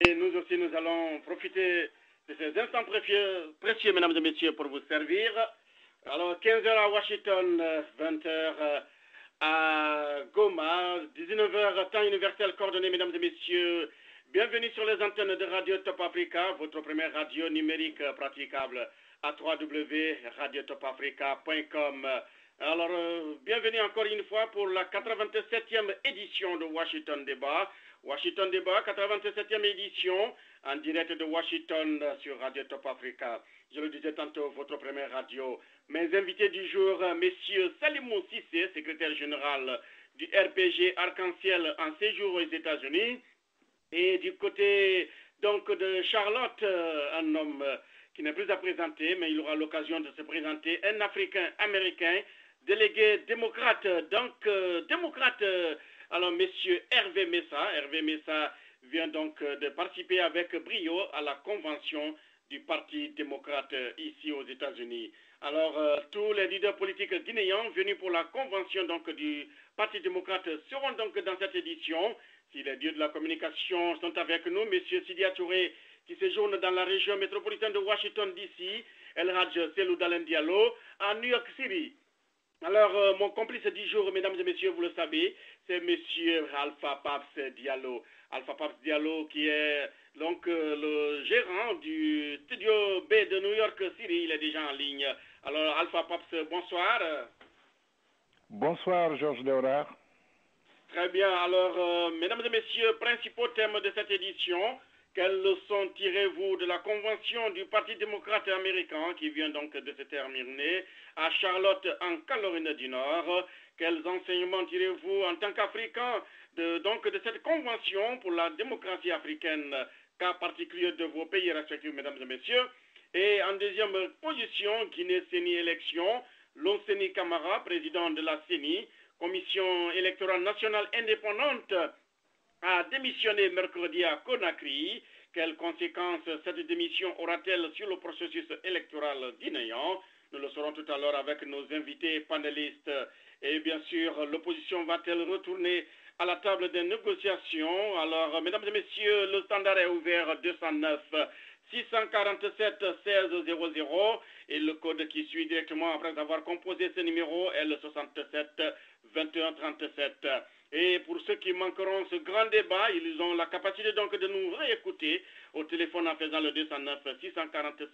Et nous aussi, nous allons profiter de ces instants précieux, mesdames et messieurs, pour vous servir. Alors, 15 heures à Washington, 20 heures à Goma, 19 heures temps universel coordonné, mesdames et messieurs. Bienvenue sur les antennes de Radio Top Africa, votre première radio numérique praticable à www.radiotopafrica.com. Alors, bienvenue encore une fois pour la 87e édition de Washington Débat. Washington Débat, 87e édition, en direct de Washington sur Radio Top Africa. Je le disais tantôt, votre première radio. Mes invités du jour, messieurs Salimou Sissé, secrétaire général du RPG Arc-en-Ciel en séjour aux États-Unis, et du côté donc de Charlotte, un homme qui n'est plus à présenter, mais il aura l'occasion de se présenter, un Africain-Américain, délégué démocrate, donc démocrate. Alors, monsieur Hervé Messa. Hervé Messa vient donc de participer avec brio à la convention du Parti démocrate ici aux États-Unis. Alors, tous les leaders politiques guinéens venus pour la convention donc du Parti démocrate seront donc dans cette édition. Si les dieux de la communication sont avec nous, monsieur Sidia Touré, qui séjourne dans la région métropolitaine de Washington, D.C., El Hadj Selou Dalen Diallo, à New York City. Alors, mon complice du jour, mesdames et messieurs, vous le savez, c'est monsieur Alpha Paps Diallo. Alpha Paps Diallo qui est donc le gérant du studio B de New York City. Il est déjà en ligne. Alors, Alpha Paps, bonsoir. Bonsoir, Georges Léonard. Très bien. Alors, mesdames et messieurs, principaux thèmes de cette édition. Quelles leçons tirez-vous de la convention du Parti démocrate américain qui vient donc de se terminer à Charlotte en Caroline du Nord? Quels enseignements tirez-vous en tant qu'Africain de cette convention pour la démocratie africaine, cas particulier de vos pays respectifs, mesdames et messieurs? Et en deuxième position, Guinée-Sénie élection, Lonseni Camara, président de la CENI, Commission électorale nationale indépendante, a démissionné mercredi à Conakry. Quelles conséquences cette démission aura-t-elle sur le processus électoral guinéen? Nous le saurons tout à l'heure avec nos invités panélistes. Et bien sûr, l'opposition va-t-elle retourner à la table des négociations? Alors, mesdames et messieurs, le standard est ouvert 209 647 1600 et le code qui suit directement après avoir composé ce numéro est le 67 21 37. Et pour ceux qui manqueront ce grand débat, ils ont la capacité donc de nous réécouter au téléphone en faisant le 209 647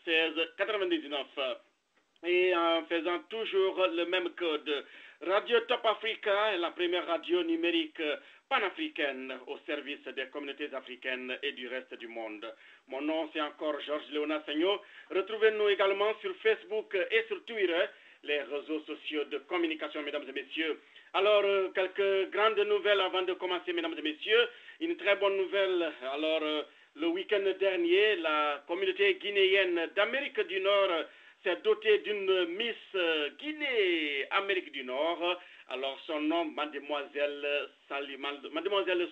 16 99 et en faisant toujours le même code. Radio Top Africa est la première radio numérique panafricaine au service des communautés africaines et du reste du monde. Mon nom c'est encore Georges Léonard Sagno. Retrouvez-nous également sur Facebook et sur Twitter, les réseaux sociaux de communication, mesdames et messieurs. Alors, quelques grandes nouvelles avant de commencer, mesdames et messieurs. Une très bonne nouvelle. Alors, le week-end dernier, la communauté guinéenne d'Amérique du Nord s'est dotée d'une Miss Guinée Amérique du Nord. Alors, son nom, mademoiselle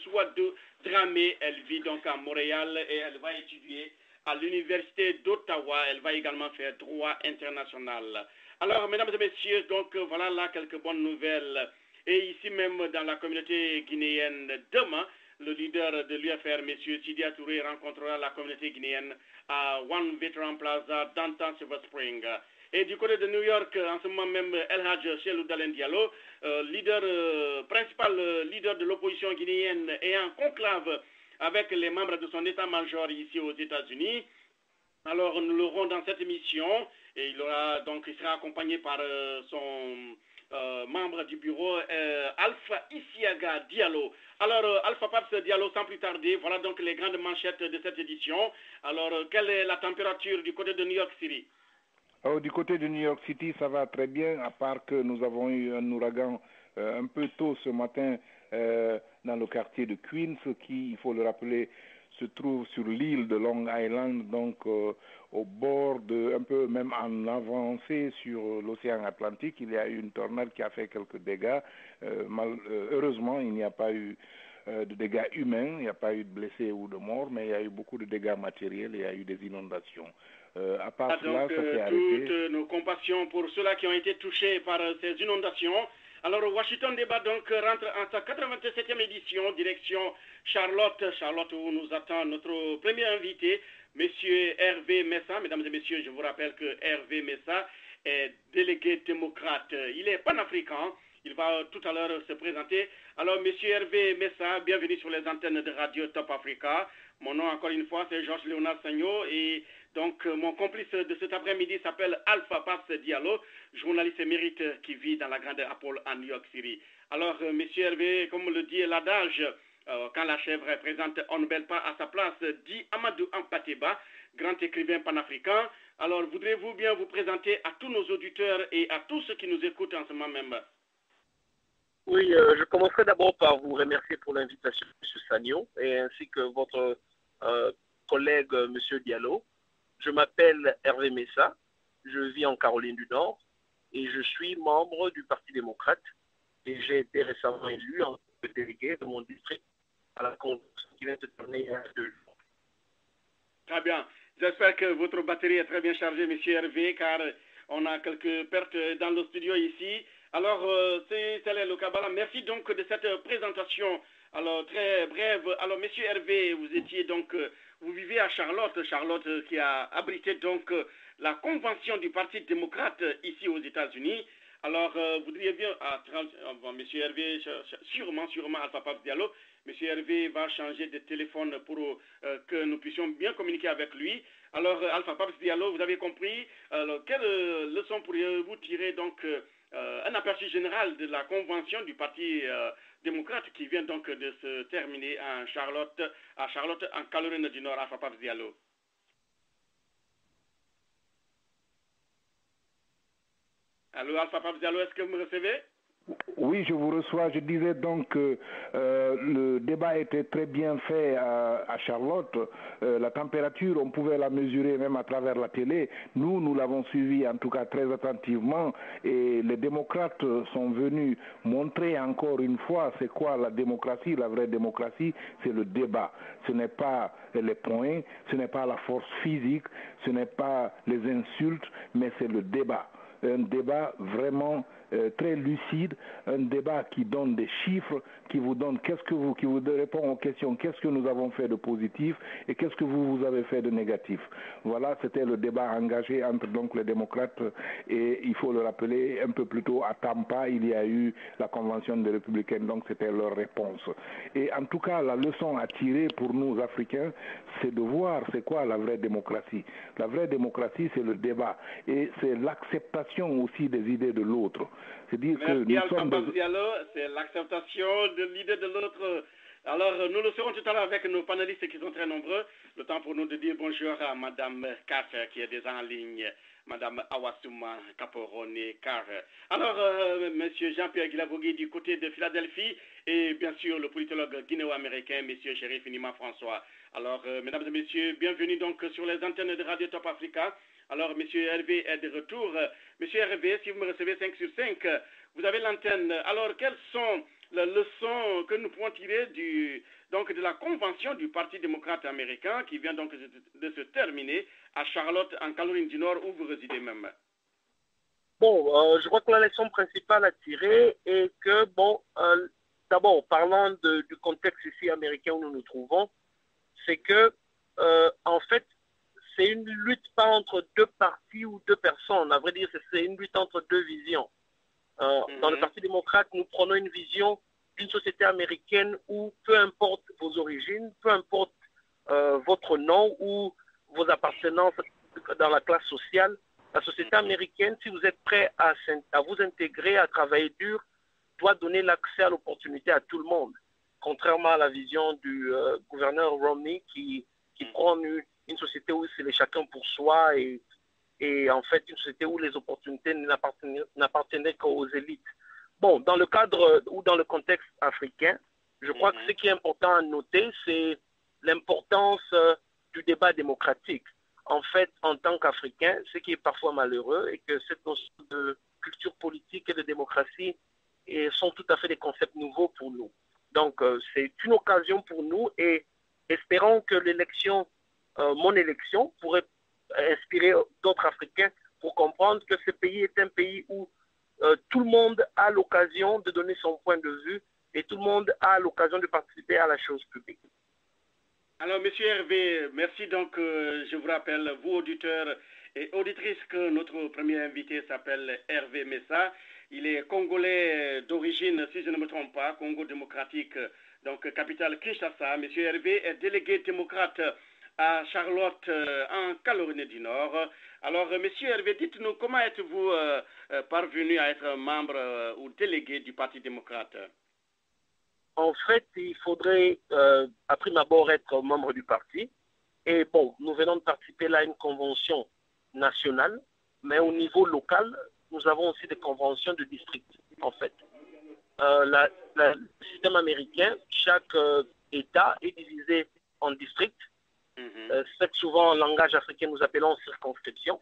Souadou Dramé. Elle vit donc à Montréal et elle va étudier à l'université d'Ottawa. Elle va également faire droit international. Alors, mesdames et messieurs, donc voilà là quelques bonnes nouvelles. Et ici même dans la communauté guinéenne, demain, le leader de l'UFR, M. Sidia Touré, rencontrera la communauté guinéenne à One Veteran Plaza, downtown Silver Spring. Et du côté de New York, en ce moment même, El Hadj Selou Dalen Diallo, principal leader de l'opposition guinéenne, est en conclave avec les membres de son état-major ici aux États-Unis. Alors, nous l'aurons dans cette émission et il sera accompagné par son membre du bureau, Alpha Isiaga Diallo. Alors, Alpha Paps Diallo, sans plus tarder, voilà donc les grandes manchettes de cette édition. Alors, quelle est la température du côté de New York City? Du côté de New York City, ça va très bien, à part que nous avons eu un ouragan un peu tôt ce matin dans le quartier de Queens, qui, il faut le rappeler, se trouve sur l'île de Long Island, donc au bord un peu même en avancée sur l'océan Atlantique. Il y a eu une tornade qui a fait quelques dégâts. Heureusement, il n'y a pas eu de dégâts humains, il n'y a pas eu de blessés ou de morts, mais il y a eu beaucoup de dégâts matériels, il y a eu des inondations. À part cela, ça s'est arrêté. Toutes nos compassions pour ceux-là qui ont été touchés par ces inondations. Alors, Washington Débat donc rentre en sa 87e édition, direction Charlotte. Charlotte, où nous attend notre premier invité, Monsieur Hervé Messa. Mesdames et messieurs, je vous rappelle que Hervé Messa est délégué démocrate. Il est panafricain. Il va tout à l'heure se présenter. Alors, Monsieur Hervé Messa, bienvenue sur les antennes de Radio Top Africa. Mon nom, encore une fois, c'est Georges Léonard Sagno et donc mon complice de cet après-midi s'appelle Alpha Paps Diallo, journaliste émérite qui vit dans la grande Apple à New York City. Alors, Monsieur Hervé, comme le dit l'adage, quand la chèvre est présente, on ne bêle pas à sa place, dit Amadou Ampateba, grand écrivain panafricain. Alors, voudrez-vous bien vous présenter à tous nos auditeurs et à tous ceux qui nous écoutent en ce moment même? Oui, je commencerai d'abord par vous remercier pour l'invitation, M. Sagno, et ainsi que votre collègue, M. Diallo. Je m'appelle Hervé Messa, je vis en Caroline du Nord et je suis membre du Parti démocrate et j'ai été récemment élu en tant que délégué de mon district à la convention qui vient de terminer il y a 2 jours. Très bien. J'espère que votre batterie est très bien chargée, M. Hervé, car on a quelques pertes dans le studio ici. Alors, c'est le Kabbalah. Merci donc de cette présentation. Alors, très brève. Alors, M. Hervé, vous étiez donc, vous vivez à Charlotte. Charlotte qui a abrité donc la convention du Parti démocrate ici aux États-Unis. Alors, vous diriez bien, M. Hervé, sûrement, Alpha Paps Diallo, M. Hervé va changer de téléphone pour que nous puissions bien communiquer avec lui. Alors, Alpha Paps Diallo, vous avez compris. Alors, quelle leçon pourriez-vous tirer donc un aperçu général de la convention du Parti démocrate qui vient donc de se terminer à Charlotte, en Caroline du Nord, Alpha Paps Diallo? Allô, Alpha Paps Diallo, est-ce que vous me recevez? Oui, je vous reçois. Je disais donc que le débat était très bien fait à Charlotte. La température, on pouvait la mesurer même à travers la télé. Nous l'avons suivi en tout cas très attentivement et les démocrates sont venus montrer encore une fois c'est quoi la démocratie. La vraie démocratie, c'est le débat. Ce n'est pas les points, ce n'est pas la force physique, ce n'est pas les insultes, mais c'est le débat. Un débat vraiment très lucide, un débat qui donne des chiffres, qui vous donne qui vous répond aux questions, qu'est-ce que nous avons fait de positif et qu'est-ce que vous avez fait de négatif. Voilà, c'était le débat engagé entre donc les démocrates et il faut le rappeler un peu plus tôt à Tampa, il y a eu la convention des républicains, donc c'était leur réponse. Et en tout cas, la leçon à tirer pour nous Africains, c'est de voir c'est quoi la vraie démocratie. La vraie démocratie, c'est le débat et c'est l'acceptation aussi des idées de l'autre. C'est-à-dire que nous sommes c'est l'acceptation de l'idée de l'autre. Alors, nous le serons tout à l'heure avec nos panélistes qui sont très nombreux. Le temps pour nous de dire bonjour à Madame Carter qui est déjà en ligne. Madame Awasuma Caporone Carter. Alors, Monsieur Jean-Pierre Guilavogui du côté de Philadelphie et bien sûr le politologue guinéo-américain, Monsieur Chérif Nima François. Alors, mesdames et messieurs, bienvenue donc sur les antennes de Radio Top Africa. Alors, M. Hervé est de retour. M. Hervé, si vous me recevez 5 sur 5, vous avez l'antenne. Alors, quelles sont les leçons que nous pouvons tirer de la convention du Parti démocrate américain qui vient donc de se terminer à Charlotte, en Caroline du Nord, où vous résidez même? Bon, je crois que la leçon principale à tirer est que, d'abord, parlant du contexte ici américain où nous nous trouvons, c'est que, en fait, c'est une lutte pas entre deux partis ou deux personnes. À vrai dire, c'est une lutte entre deux visions. Dans le Parti démocrate, nous prenons une vision d'une société américaine où peu importe vos origines, peu importe votre nom ou vos appartenances dans la classe sociale, la société américaine, si vous êtes prêt à vous intégrer, à travailler dur, doit donner l'accès à l'opportunité à tout le monde. Contrairement à la vision du gouverneur Romney qui prend une société où c'est les chacun pour soi et en fait une société où les opportunités n'appartenaient qu'aux élites. Bon, dans le cadre ou dans le contexte africain, je crois que ce qui est important à noter, c'est l'importance du débat démocratique. En fait, en tant qu'Africain, ce qui est parfois malheureux est que cette notion de culture politique et de démocratie sont tout à fait des concepts nouveaux pour nous. Donc, c'est une occasion pour nous et espérons que mon élection pourrait inspirer d'autres Africains pour comprendre que ce pays est un pays où tout le monde a l'occasion de donner son point de vue et tout le monde a l'occasion de participer à la chose publique. Alors, Monsieur Hervé, merci. Donc, je vous rappelle, vous auditeurs et auditrices, que notre premier invité s'appelle Hervé Messa. Il est congolais d'origine, si je ne me trompe pas, Congo démocratique, donc capitale Kinshasa. Monsieur Hervé est délégué démocrate à Charlotte, en Caroline du Nord. Alors, Monsieur Hervé, dites-nous, comment êtes-vous parvenu à être membre ou délégué du Parti démocrate? En fait, il faudrait, à prime abord, être membre du parti. Et bon, nous venons de participer là à une convention nationale, mais au niveau local, nous avons aussi des conventions de district, en fait. Le système américain, chaque État est divisé en districts. C'est que souvent, en langage africain, nous appelons circonscription.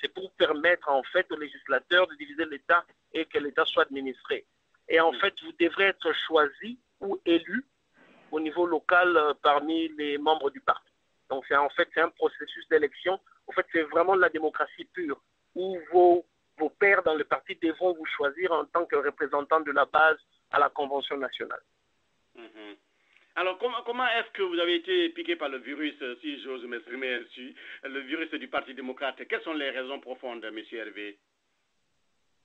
C'est pour permettre, en fait, aux législateurs de diviser l'État et que l'État soit administré. Et en fait, vous devrez être choisi ou élu au niveau local parmi les membres du parti. Donc, c'est un processus d'élection. En fait, c'est vraiment de la démocratie pure, où vos pairs dans le parti devront vous choisir en tant que représentant de la base à la Convention nationale. Alors, comment est-ce que vous avez été piqué par le virus, si j'ose m'exprimer ainsi, le virus du Parti démocrate? Quelles sont les raisons profondes, M. Hervé?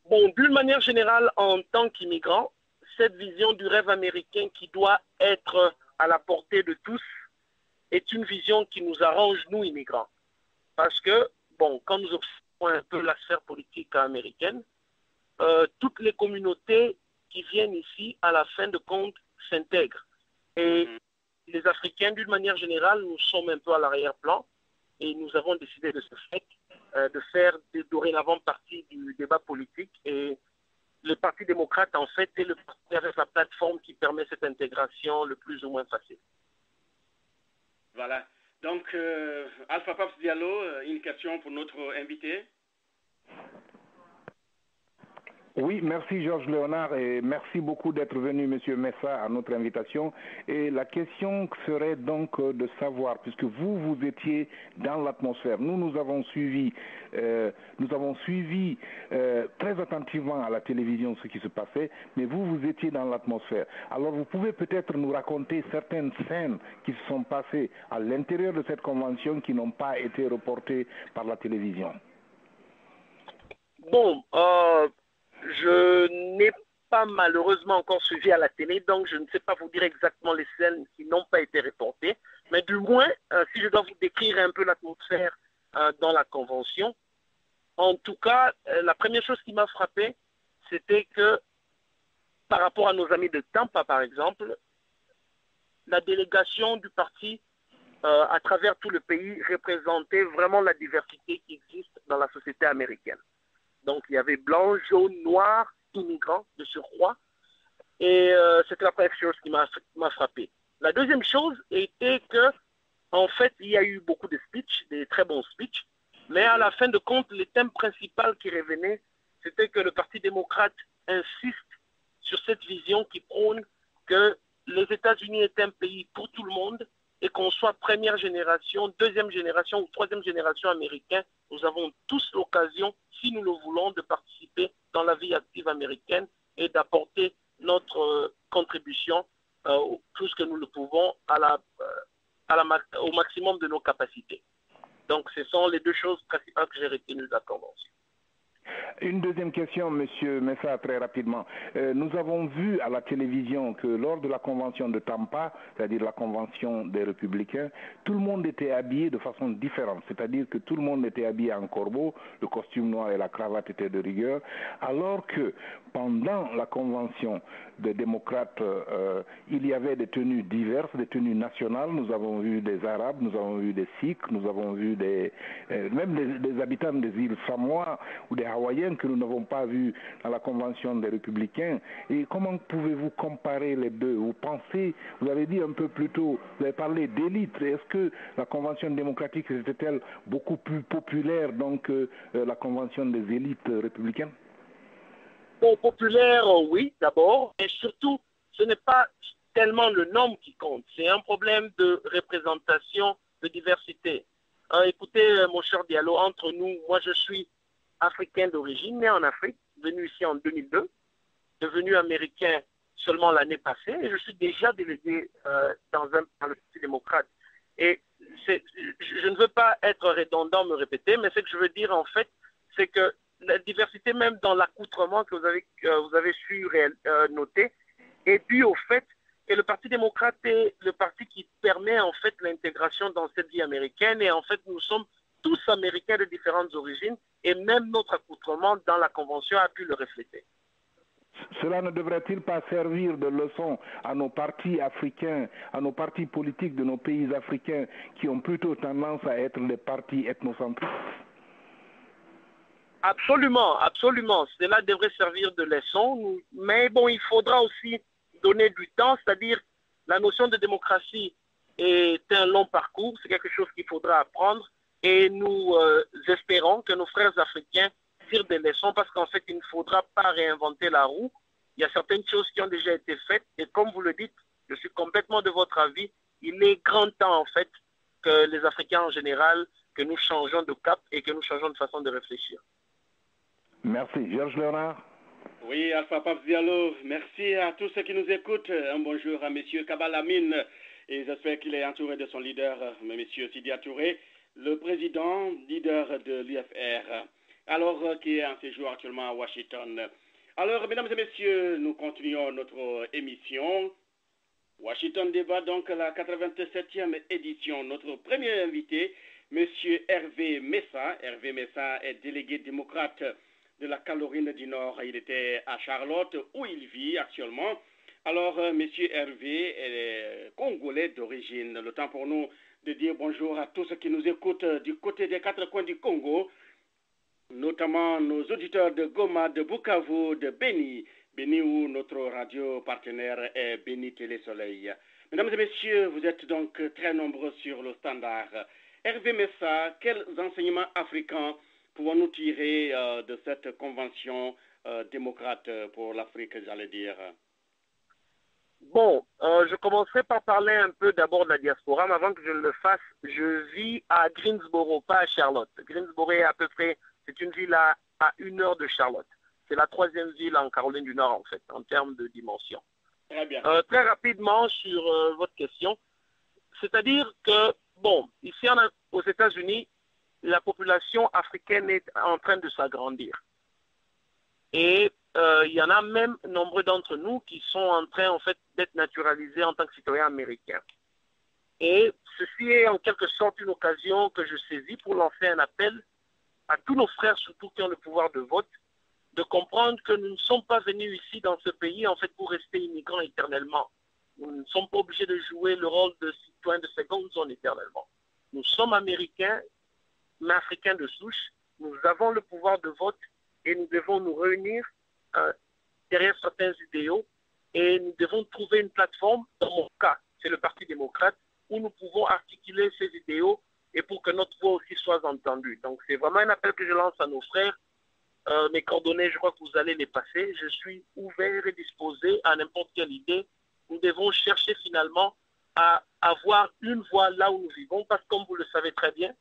Bon, d'une manière générale, en tant qu'immigrant, cette vision du rêve américain qui doit être à la portée de tous est une vision qui nous arrange, nous, immigrants. Parce que, bon, quand nous observons un peu la sphère politique américaine, toutes les communautés qui viennent ici, à la fin de compte, s'intègrent. Et les Africains, d'une manière générale, nous sommes un peu à l'arrière-plan et nous avons décidé de ce fait de faire dorénavant partie du débat politique. Et le Parti démocrate, en fait, est le parti avec la plateforme qui permet cette intégration le plus ou moins facile. Voilà. Donc, Alpha Paps Diallo, une question pour notre invité. Oui, merci Georges Léonard et merci beaucoup d'être venu, Monsieur Messa, à notre invitation. Et la question serait donc de savoir, puisque vous étiez dans l'atmosphère, nous avons suivi très attentivement à la télévision ce qui se passait, mais vous étiez dans l'atmosphère. Alors vous pouvez peut-être nous raconter certaines scènes qui se sont passées à l'intérieur de cette convention qui n'ont pas été reportées par la télévision. Bon, je n'ai pas malheureusement encore suivi à la télé, donc je ne sais pas vous dire exactement les scènes qui n'ont pas été reportées. Mais du moins, si je dois vous décrire un peu l'atmosphère dans la convention, en tout cas, la première chose qui m'a frappé, c'était que par rapport à nos amis de Tampa, par exemple, la délégation du parti à travers tout le pays représentait vraiment la diversité qui existe dans la société américaine. Donc, il y avait blanc, jaune, noir, immigrants de surcroît. Et c'était la première chose qui m'a frappé. La deuxième chose était que, en fait, il y a eu beaucoup de speeches, des très bons speeches. Mais à la fin de compte, le thème principal qui revenait, c'était que le Parti démocrate insiste sur cette vision qui prône que les États-Unis est un pays pour tout le monde et qu'on soit première génération, deuxième génération ou troisième génération américain, nous avons tous l'occasion, si nous le voulons, de participer dans la vie active américaine et d'apporter notre contribution, tout ce que nous le pouvons, au maximum de nos capacités. Donc, ce sont les deux choses principales que j'ai retenues de la convention. Une deuxième question, Monsieur Messa, très rapidement. Nous avons vu à la télévision que lors de la convention de Tampa, c'est-à-dire la convention des Républicains, tout le monde était habillé de façon différente. C'est-à-dire que tout le monde était habillé en corbeau, le costume noir et la cravate étaient de rigueur, alors que pendant la convention des démocrates, il y avait des tenues diverses, des tenues nationales. Nous avons vu des Arabes, nous avons vu des Sikhs, nous avons vu même des habitants des îles Samoa ou des Hawaïens que nous n'avons pas vus dans la convention des Républicains. Et comment pouvez-vous comparer les deux? Vous pensez, vous avez dit un peu plus tôt, vous avez parlé d'élite. Est-ce que la convention démocratique était-elle beaucoup plus populaire donc que la convention des élites républicaines? Bon, populaire, oui, d'abord, et surtout, ce n'est pas tellement le nombre qui compte, c'est un problème de représentation, de diversité. Écoutez, mon cher Diallo, entre nous, moi je suis africain d'origine, né en Afrique, venu ici en 2002, devenu américain seulement l'année passée, et je suis déjà délégué dans le Parti démocrate. Et je ne veux pas être redondant, me répéter, mais ce que je veux dire en fait, c'est que la diversité même dans l'accoutrement que vous avez su noter est due au fait que le Parti démocrate est le parti qui permet en fait l'intégration dans cette vie américaine, et en fait nous sommes tous américains de différentes origines, et même notre accoutrement dans la convention a pu le refléter. Cela ne devrait-il pas servir de leçon à nos partis africains, à nos partis politiques de nos pays africains qui ont plutôt tendance à être des partis ethnocentristes? Absolument, absolument. Cela devrait servir de leçon, mais bon, il faudra aussi donner du temps, c'est-à-dire la notion de démocratie est un long parcours, c'est quelque chose qu'il faudra apprendre, et nous espérons que nos frères africains tirent des leçons, parce qu'en fait, il ne faudra pas réinventer la roue. Il y a certaines choses qui ont déjà été faites, et comme vous le dites, je suis complètement de votre avis, il est grand temps en fait que les Africains en général, que nous changeons de cap et que nous changeons de façon de réfléchir. Merci. Georges Léonard. Oui, Alpha Pape Diallo, merci à tous ceux qui nous écoutent. Un bonjour à M. Kabal Amin, et j'espère qu'il est entouré de son leader, M. Sidia Touré, le président, leader de l'UFR, alors qui est en séjour actuellement à Washington. Alors, mesdames et messieurs, nous continuons notre émission. Washington débat donc la 87e édition. Notre premier invité, M. Hervé Messa. Hervé Messa est délégué démocrate de la Caroline du Nord. Il était à Charlotte, où il vit actuellement. Alors, M. Hervé est congolais d'origine. Le temps pour nous de dire bonjour à tous ceux qui nous écoutent du côté des quatre coins du Congo, notamment nos auditeurs de Goma, de Bukavu, de Beni, où notre radio partenaire est Beni Télé Soleil. Mesdames et messieurs, vous êtes donc très nombreux sur le standard. Hervé Messa, quels enseignements africains pouvons-nous tirer de cette convention démocrate pour l'Afrique, j'allais dire? Bon, je commencerai par parler un peu d'abord de la diaspora, mais avant que je ne le fasse, je vis à Greensboro, pas à Charlotte. Greensboro est à peu près, c'est une ville à 1 heure de Charlotte. C'est la 3e ville en Caroline du Nord, en fait, en termes de dimension. Très bien. Très rapidement sur votre question, c'est-à-dire que, bon, ici aux États-Unis, la population africaine est en train de s'agrandir. Et il y en a même nombreux d'entre nous qui sont en train, en fait, d'être naturalisés en tant que citoyens américains. Et ceci est en quelque sorte une occasion que je saisis pour lancer un appel à tous nos frères, surtout qui ont le pouvoir de vote, de comprendre que nous ne sommes pas venus ici dans ce pays, en fait, pour rester immigrants éternellement. Nous ne sommes pas obligés de jouer le rôle de citoyens de seconde zone éternellement. Nous sommes américains, mais africains de souche. Nous avons le pouvoir de vote et nous devons nous réunir derrière certains idéaux, et nous devons trouver une plateforme, dans mon cas, c'est le Parti démocrate, où nous pouvons articuler ces idéaux et pour que notre voix aussi soit entendue. Donc c'est vraiment un appel que je lance à nos frères. Mes coordonnées, je crois que vous allez les passer. Je suis ouvert et disposé à n'importe quelle idée. Nous devons chercher finalement à avoir une voix là où nous vivons, parce que comme vous le savez très bien,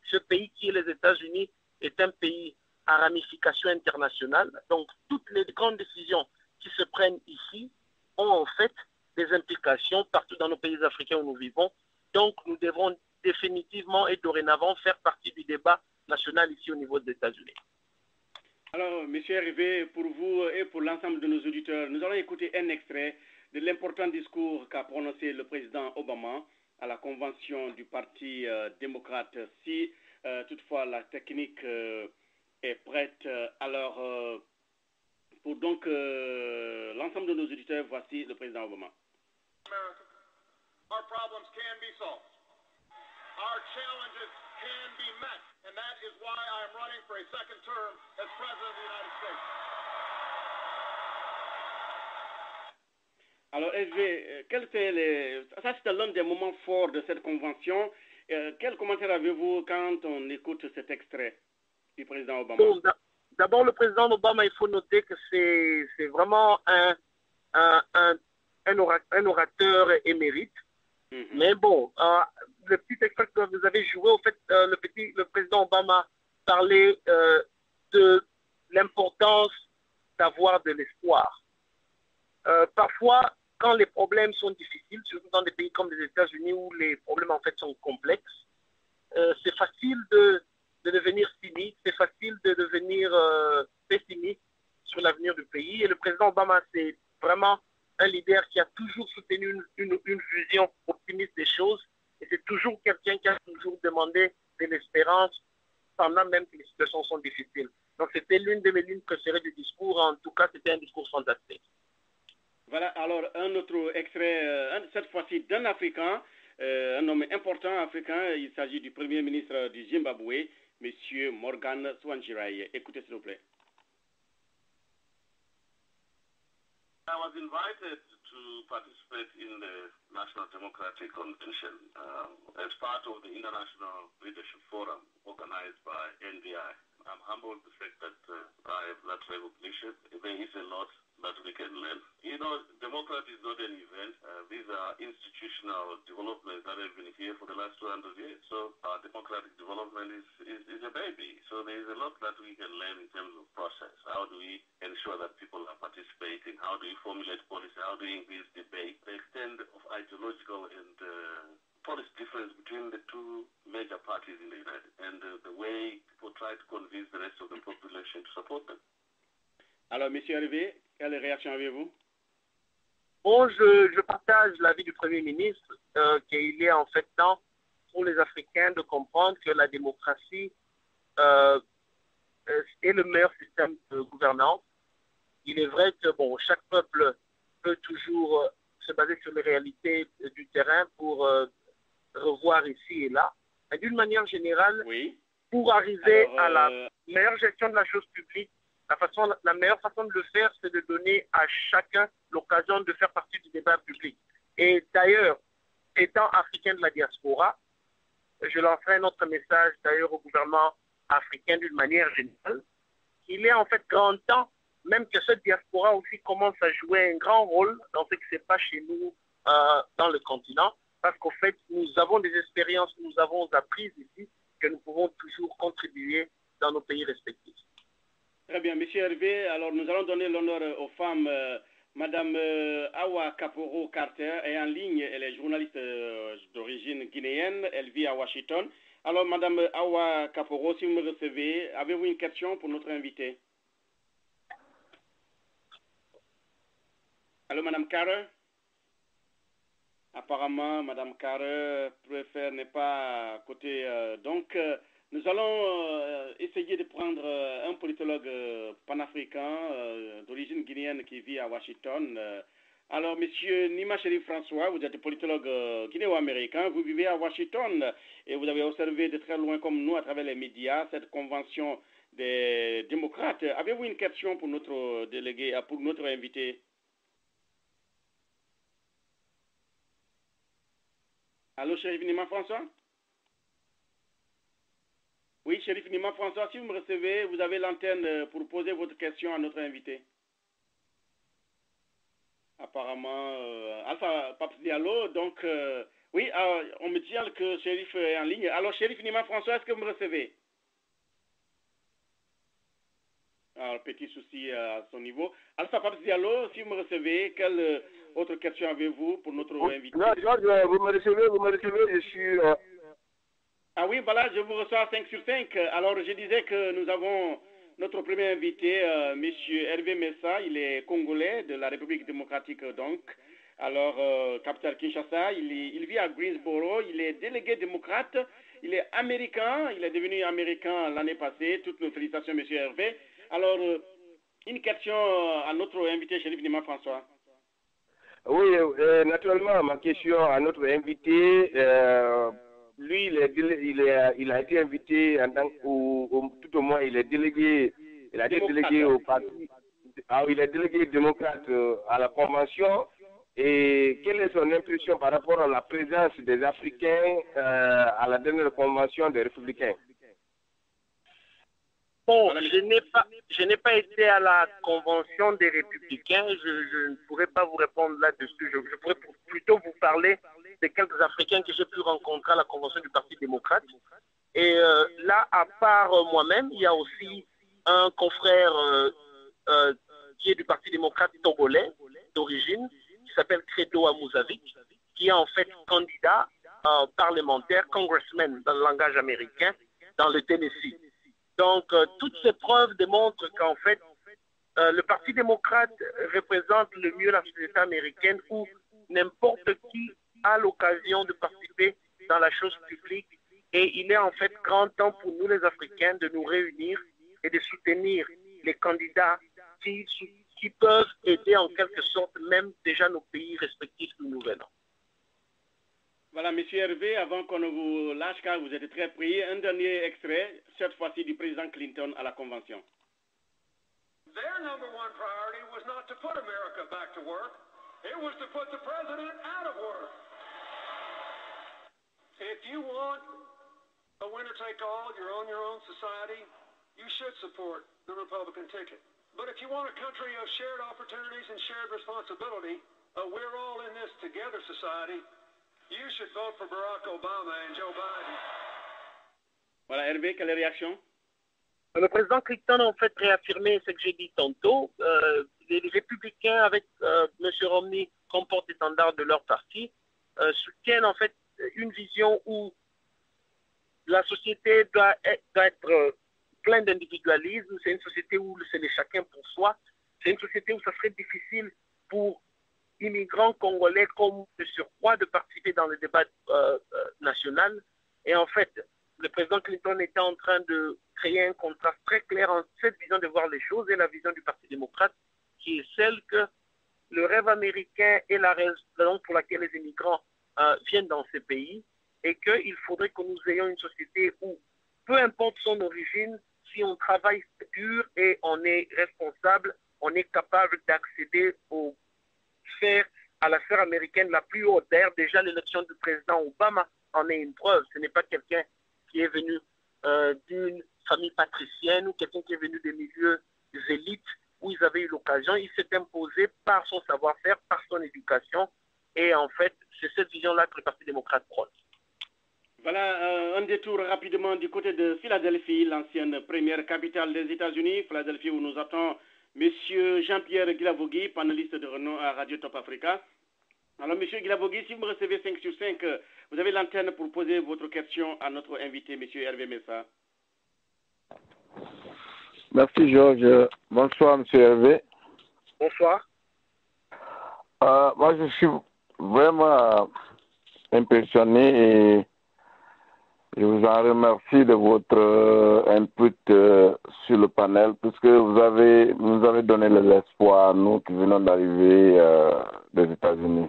ce pays qui est les États-Unis est un pays à ramification internationale. Donc, toutes les grandes décisions qui se prennent ici ont en fait des implications partout dans nos pays africains où nous vivons. Donc, nous devrons définitivement et dorénavant faire partie du débat national ici au niveau des États-Unis. Alors, M. Hervé, pour vous et pour l'ensemble de nos auditeurs, nous allons écouter un extrait de l'important discours qu'a prononcé le président Obama à la convention du Parti démocrate. Si toutefois la technique est prête, alors pour donc l'ensemble de nos auditeurs, voici le président Obama. America, our problems can be solved. Our challenges can be met, and that is why I am running for a second term as President of the United States. Alors, Hervé, ça c'était l'un des moments forts de cette convention. Quel commentaire avez-vous quand on écoute cet extrait du président Obama? Bon, d'abord, le président Obama, il faut noter que c'est vraiment un orateur émérite. Mm-hmm. Mais bon, le petit extrait que vous avez joué, au fait, le président Obama parlait de l'importance d'avoir de l'espoir. Parfois, quand les problèmes sont difficiles, surtout dans des pays comme les États-Unis où les problèmes en fait sont complexes, c'est facile de devenir cynique, c'est facile de devenir pessimiste sur l'avenir du pays. Et le président Obama, c'est vraiment un leader qui a toujours soutenu une vision optimiste des choses. Et c'est toujours quelqu'un qui a toujours demandé de l'espérance pendant même que les situations sont difficiles. Donc c'était l'une de mes lignes préférées du discours. En tout cas, c'était un discours fantastique. Voilà, alors un autre extrait, cette fois-ci d'un Africain, un homme important africain. Il s'agit du Premier ministre du Zimbabwe, M. Morgan Tsvangirai. Écoutez s'il vous plaît. I was invited to participate in the National Democratic Convention as part of the International Leadership Forum organized by NDI. I'm humbled the fact that I have that recognition. There is a lot that we can learn. You know, democracy is not an event. These are institutional developments that have been here for the last 200 years. So democratic development is a baby. So there is a lot that we can learn in terms of process. How do we ensure that people are participating? How do we formulate policy? How do we increase debate? The extent of ideological and policy difference between the two major parties in the United and the way people try to convince the rest of the population to support them. Alors, M. Hervé, quelle réaction avez-vous? Bon, je partage l'avis du Premier ministre qu'il est en fait temps pour les Africains de comprendre que la démocratie est le meilleur système de gouvernance. Il est vrai que bon, chaque peuple peut toujours se baser sur les réalités du terrain pour revoir ici et là. Mais d'une manière générale, oui. Pour arriver à la meilleure gestion de la chose publique, la meilleure façon de le faire, c'est de donner à chacun l'occasion de faire partie du débat public. Et d'ailleurs, étant africain de la diaspora, je lancerai un autre message d'ailleurs au gouvernement africain d'une manière générale. Il est en fait grand temps, même que cette diaspora aussi commence à jouer un grand rôle dans ce qui se passe chez nous dans le continent, parce qu'au fait, nous avons des expériences, nous avons appris ici que nous pouvons toujours contribuer dans nos pays respectifs. Très bien, M. Hervé. Alors, nous allons donner l'honneur aux femmes. Madame Awa Kaporo Carter est en ligne. Elle est journaliste d'origine guinéenne. Elle vit à Washington. Alors, Madame Awa Kaporo, si vous me recevez, avez-vous une question pour notre invité? Allô, Madame Carter? Apparemment, Madame Carter préfère n'est pas à côté. Nous allons essayer de prendre un politologue panafricain d'origine guinéenne qui vit à Washington. Alors, Monsieur Nima Cherif François, vous êtes politologue guinéo-américain, vous vivez à Washington et vous avez observé de très loin comme nous à travers les médias cette convention des démocrates. Avez-vous une question pour notre délégué, pour notre invité? Allô, Chérif Nima François? Oui, Chérif Nima François, si vous me recevez, vous avez l'antenne pour poser votre question à notre invité. Apparemment, Alpha Paps Diallo, donc, oui, on me dit que Chérif est en ligne. Alors, Chérif Nima François, est-ce que vous me recevez? Alors, petit souci à son niveau. Alpha Paps Diallo, si vous me recevez, quelle autre question avez-vous pour notre invité? Non, Georges, vous me recevez, je suis... Ah oui, voilà, je vous reçois 5 sur 5. Alors, je disais que nous avons notre premier invité, M. Hervé Messa. Il est congolais de la République démocratique, donc. Alors, capitale Kinshasa, il vit à Greensboro. Il est délégué démocrate. Il est américain. Il est devenu américain l'année passée. Toutes nos félicitations, M. Hervé. Alors, une question à notre invité, Chérif Nima François. Oui, naturellement, ma question à notre invité... lui, il a été invité en tant tout au moins, il est délégué, il a été délégué au parti, il est délégué démocrate à la convention. Et quelle est son impression par rapport à la présence des Africains à la dernière convention des Républicains? Bon, je n'ai pas été à la convention des Républicains. Je ne pourrais pas vous répondre là-dessus. Je pourrais plutôt vous parler de quelques Africains que j'ai pu rencontrer à la convention du Parti démocrate. Et là, à part moi-même, il y a aussi un confrère qui est du Parti démocrate togolais d'origine, qui s'appelle Credo Amouzavic, qui est en fait candidat parlementaire, congressman dans le langage américain, dans le Tennessee. Donc, toutes ces preuves démontrent qu'en fait, le Parti démocrate représente le mieux la société américaine où n'importe qui a l'occasion de participer dans la chose publique. Et il est en fait grand temps pour nous les Africains de nous réunir et de soutenir les candidats qui peuvent aider en quelque sorte même déjà nos pays respectifs d'où nous venons. Voilà, M. Hervé, avant qu'on ne vous lâche car vous êtes très pris, un dernier extrait, cette fois-ci du président Clinton à la Convention. Their number one priority was not to put America back to work. It was to put the president out of work. If you want a winner-take-all, you're on your own society, you should support the Republican ticket. But if you want a country of shared opportunities and shared responsibility, we're all in this together society, you should vote for Barack Obama and Joe Biden. Voilà, Hervé, quelle réaction? Le président Clinton a en fait réaffirmé ce que j'ai dit tantôt. Les républicains, avec M. Romney, comme porte-étendard de leur parti, soutiennent en fait une vision où la société doit être pleine d'individualisme. C'est une société où c'est le chacun pour soi. C'est une société où ça serait difficile pour immigrants congolais comme de surcroît de participer dans le débat national. Et en fait, le président Clinton était en train de créer un contraste très clair entre cette vision de voir les choses et la vision du Parti démocrate, qui est celle que le rêve américain est la raison pour laquelle les immigrants viennent dans ces pays, et qu'il faudrait que nous ayons une société où, peu importe son origine, si on travaille dur et on est responsable, on est capable d'accéder à la sphère américaine la plus haute. D'ailleurs, déjà l'élection du président Obama en est une preuve. Ce n'est pas quelqu'un qui est venu d'une famille patricienne ou quelqu'un qui est venu des milieux élites où ils avaient eu l'occasion. Il s'est imposé par son savoir-faire, par son éducation. Et en fait, c'est cette vision-là que le Parti démocrate prône. Voilà, un détour rapidement du côté de Philadelphie, l'ancienne première capitale des États-Unis. Philadelphie où nous attend M. Jean-Pierre Guilavogui, panéliste de renom à Radio Top Africa. Alors, M. Guilavogui, si vous me recevez 5 sur 5, vous avez l'antenne pour poser votre question à notre invité, M. Hervé Messa. Merci, Georges. Bonsoir, M. Hervé. Bonsoir. Moi, je suis vraiment impressionné et je vous en remercie de votre input sur le panel puisque vous nous avez donné l'espoir, nous qui venons d'arriver des États-Unis,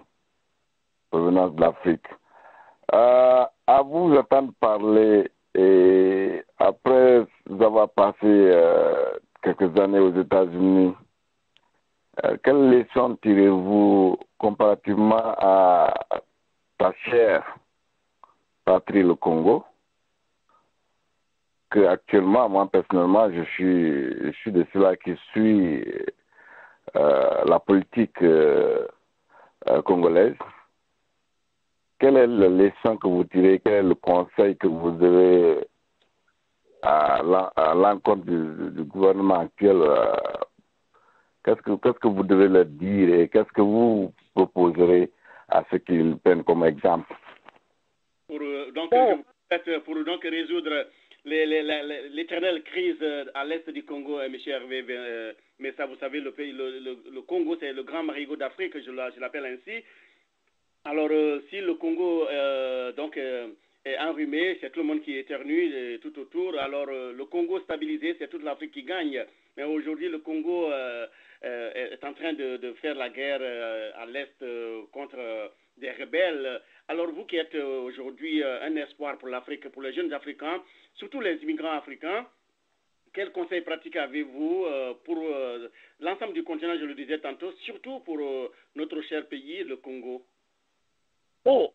provenant de l'Afrique. À vous entendre parler et après avoir passé quelques années aux États-Unis, quelles leçons tirez-vous comparativement à ta chère patrie, le Congo, que actuellement, moi personnellement, je suis de ceux-là qui suit la politique congolaise. Quelle est la leçon que vous tirez, quel est le conseil que vous avez à l'encontre du gouvernement actuel? Qu'est-ce que vous devez leur dire et qu'est-ce que vous proposerez à ceux qu'ils prennent comme exemple? Pour donc résoudre l'éternelle crise à l'est du Congo, M. Hervé, mais ça, vous savez, le Congo, c'est le grand marigot d'Afrique, je l'appelle ainsi. Alors, si le Congo est enrhumé, c'est tout le monde qui éternue tout autour. Alors, le Congo stabilisé, c'est toute l'Afrique qui gagne. Mais aujourd'hui, le Congo est en train de faire la guerre à l'est contre des rebelles. Alors, vous qui êtes aujourd'hui un espoir pour l'Afrique, pour les jeunes Africains, surtout les immigrants africains, quels conseils pratiques avez-vous pour l'ensemble du continent, je le disais tantôt, surtout pour notre cher pays, le Congo? Bon,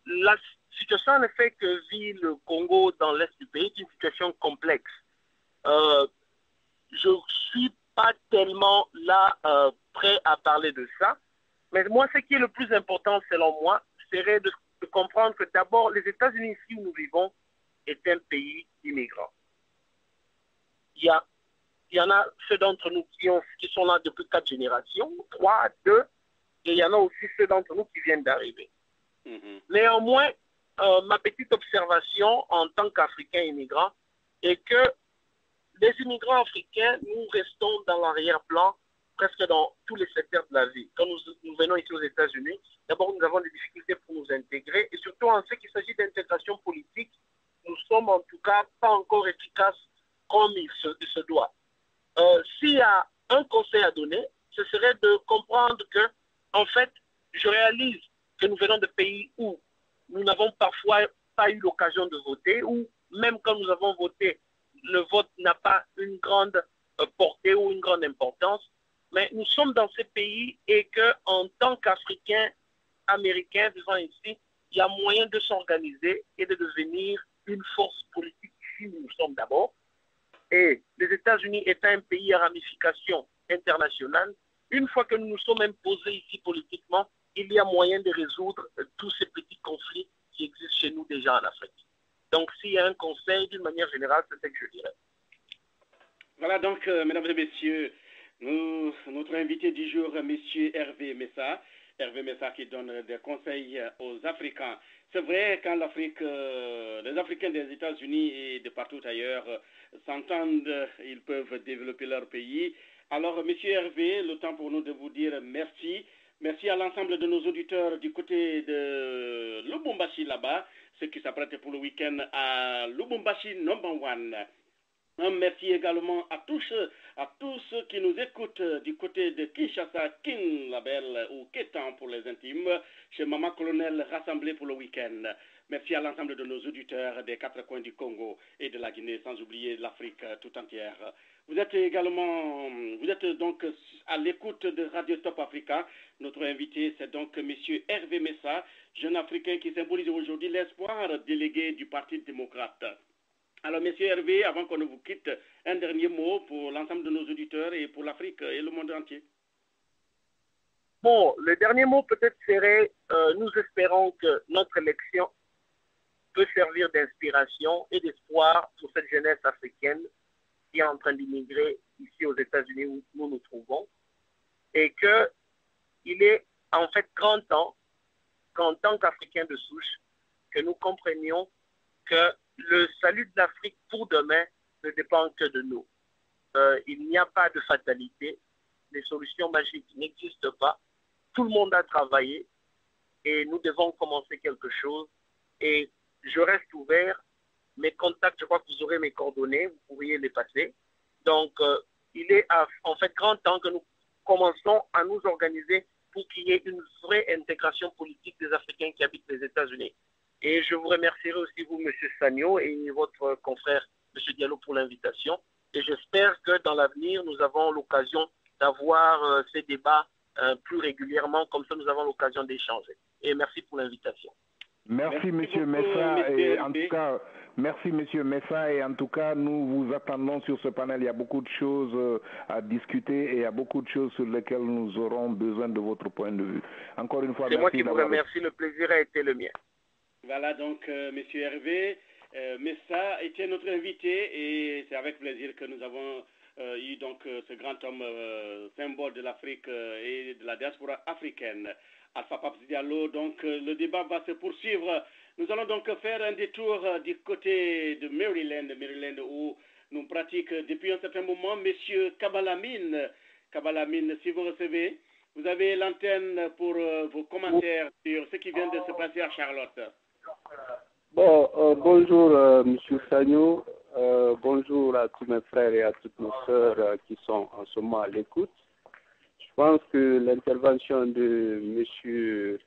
la situation en effet que vit le Congo dans l'est du pays est une situation complexe. Je ne suis pas tellement là prêt à parler de ça, mais moi, ce qui est le plus important, selon moi, serait de comprendre que d'abord, les États-Unis, ici où nous vivons, est un pays immigrant. Il y a Il y en a ceux d'entre nous qui sont là depuis 4 générations, 3, 2, et il y en a aussi ceux d'entre nous qui viennent d'arriver. Néanmoins, ma petite observation en tant qu'Africain immigrant est que les immigrants africains, nous restons dans l'arrière-plan presque dans tous les secteurs de la vie. Quand nous venons ici aux États-Unis, d'abord nous avons des difficultés pour nous intégrer et surtout en ce qui s'agit d'intégration politique, nous sommes en tout cas pas encore efficaces comme il se doit. S'il y a un conseil à donner, ce serait de comprendre que, en fait, je réalise que nous venons de pays où nous n'avons parfois pas eu l'occasion de voter, ou même quand nous avons voté, le vote n'a pas une grande portée ou une grande importance. Mais nous sommes dans ces pays et qu'en tant qu'Africains, Américains vivant ici, il y a moyen de s'organiser et de devenir une force politique ici où nous sommes d'abord. Et les États-Unis étant un pays à ramification internationale, une fois que nous nous sommes imposés ici politiquement, il y a moyen de résoudre tous ces petits conflits qui existent chez nous déjà en Afrique. Donc s'il y a un conseil, d'une manière générale, c'est ce que je dirais. Voilà donc, mesdames et messieurs, notre invité du jour, M. Hervé Messa. Hervé Messa qui donne des conseils aux Africains. C'est vrai, quand les Africains des États-Unis et de partout ailleurs s'entendent, ils peuvent développer leur pays. Alors, M. Hervé, le temps pour nous de vous dire merci. Merci à l'ensemble de nos auditeurs du côté de Lubumbashi là-bas, ceux qui s'apprêtent pour le week-end à Lubumbashi No. 1. Un merci également à tous ceux qui nous écoutent du côté de Kinshasa, Kin Label ou Kétan pour les intimes, chez Maman Colonel rassemblés pour le week-end. Merci à l'ensemble de nos auditeurs des 4 coins du Congo et de la Guinée, sans oublier l'Afrique tout entière. Vous êtes donc à l'écoute de Radio Top Africa. Notre invité, c'est donc M. Hervé Messa, jeune Africain qui symbolise aujourd'hui l'espoir délégué du Parti démocrate. Alors, M. Hervé, avant qu'on ne vous quitte, un dernier mot pour l'ensemble de nos auditeurs et pour l'Afrique et le monde entier. Bon, le dernier mot peut-être serait, nous espérons que notre élection peut servir d'inspiration et d'espoir pour cette jeunesse africaine qui est en train d'immigrer ici aux États-Unis où nous nous trouvons, et qu'il est en fait grand temps qu'en tant qu'Africains de souche, que nous comprenions que le salut de l'Afrique pour demain ne dépend que de nous. Il n'y a pas de fatalité, les solutions magiques n'existent pas, tout le monde a travaillé et nous devons commencer quelque chose. Et je reste ouvert, mes contacts, je crois que vous aurez mes coordonnées, vous pourriez les passer. Donc, il est en fait grand temps que nous commençons à nous organiser pour qu'il y ait une vraie intégration politique des Africains qui habitent les États-Unis. Et je vous remercierai aussi, vous, M. Sagno, et votre confrère, M. Diallo, pour l'invitation. Et j'espère que dans l'avenir, nous avons l'occasion d'avoir ces débats plus régulièrement, comme ça nous avons l'occasion d'échanger. Et merci pour l'invitation. Merci, M. Messa. Et en tout cas, merci, M. Messa. Et en tout cas, nous vous attendons sur ce panel. Il y a beaucoup de choses à discuter et il y a beaucoup de choses sur lesquelles nous aurons besoin de votre point de vue. Encore une fois, c'est moi qui vous remercie. Le plaisir a été le mien. Voilà donc, M. Hervé Messa était notre invité et c'est avec plaisir que nous avons eu donc ce grand homme symbole de l'Afrique et de la diaspora africaine, Alpha Paps Diallo. Donc le débat va se poursuivre. Nous allons donc faire un détour du côté de Maryland où nous pratiquons depuis un certain moment M. Kabalamine. Kabalamine, si vous recevez, vous avez l'antenne pour vos commentaires sur ce qui vient de se passer à Charlotte. Bon, bonjour M. Sagno, bonjour à tous mes frères et à toutes nos sœurs qui sont en ce moment à l'écoute. Je pense que l'intervention de M.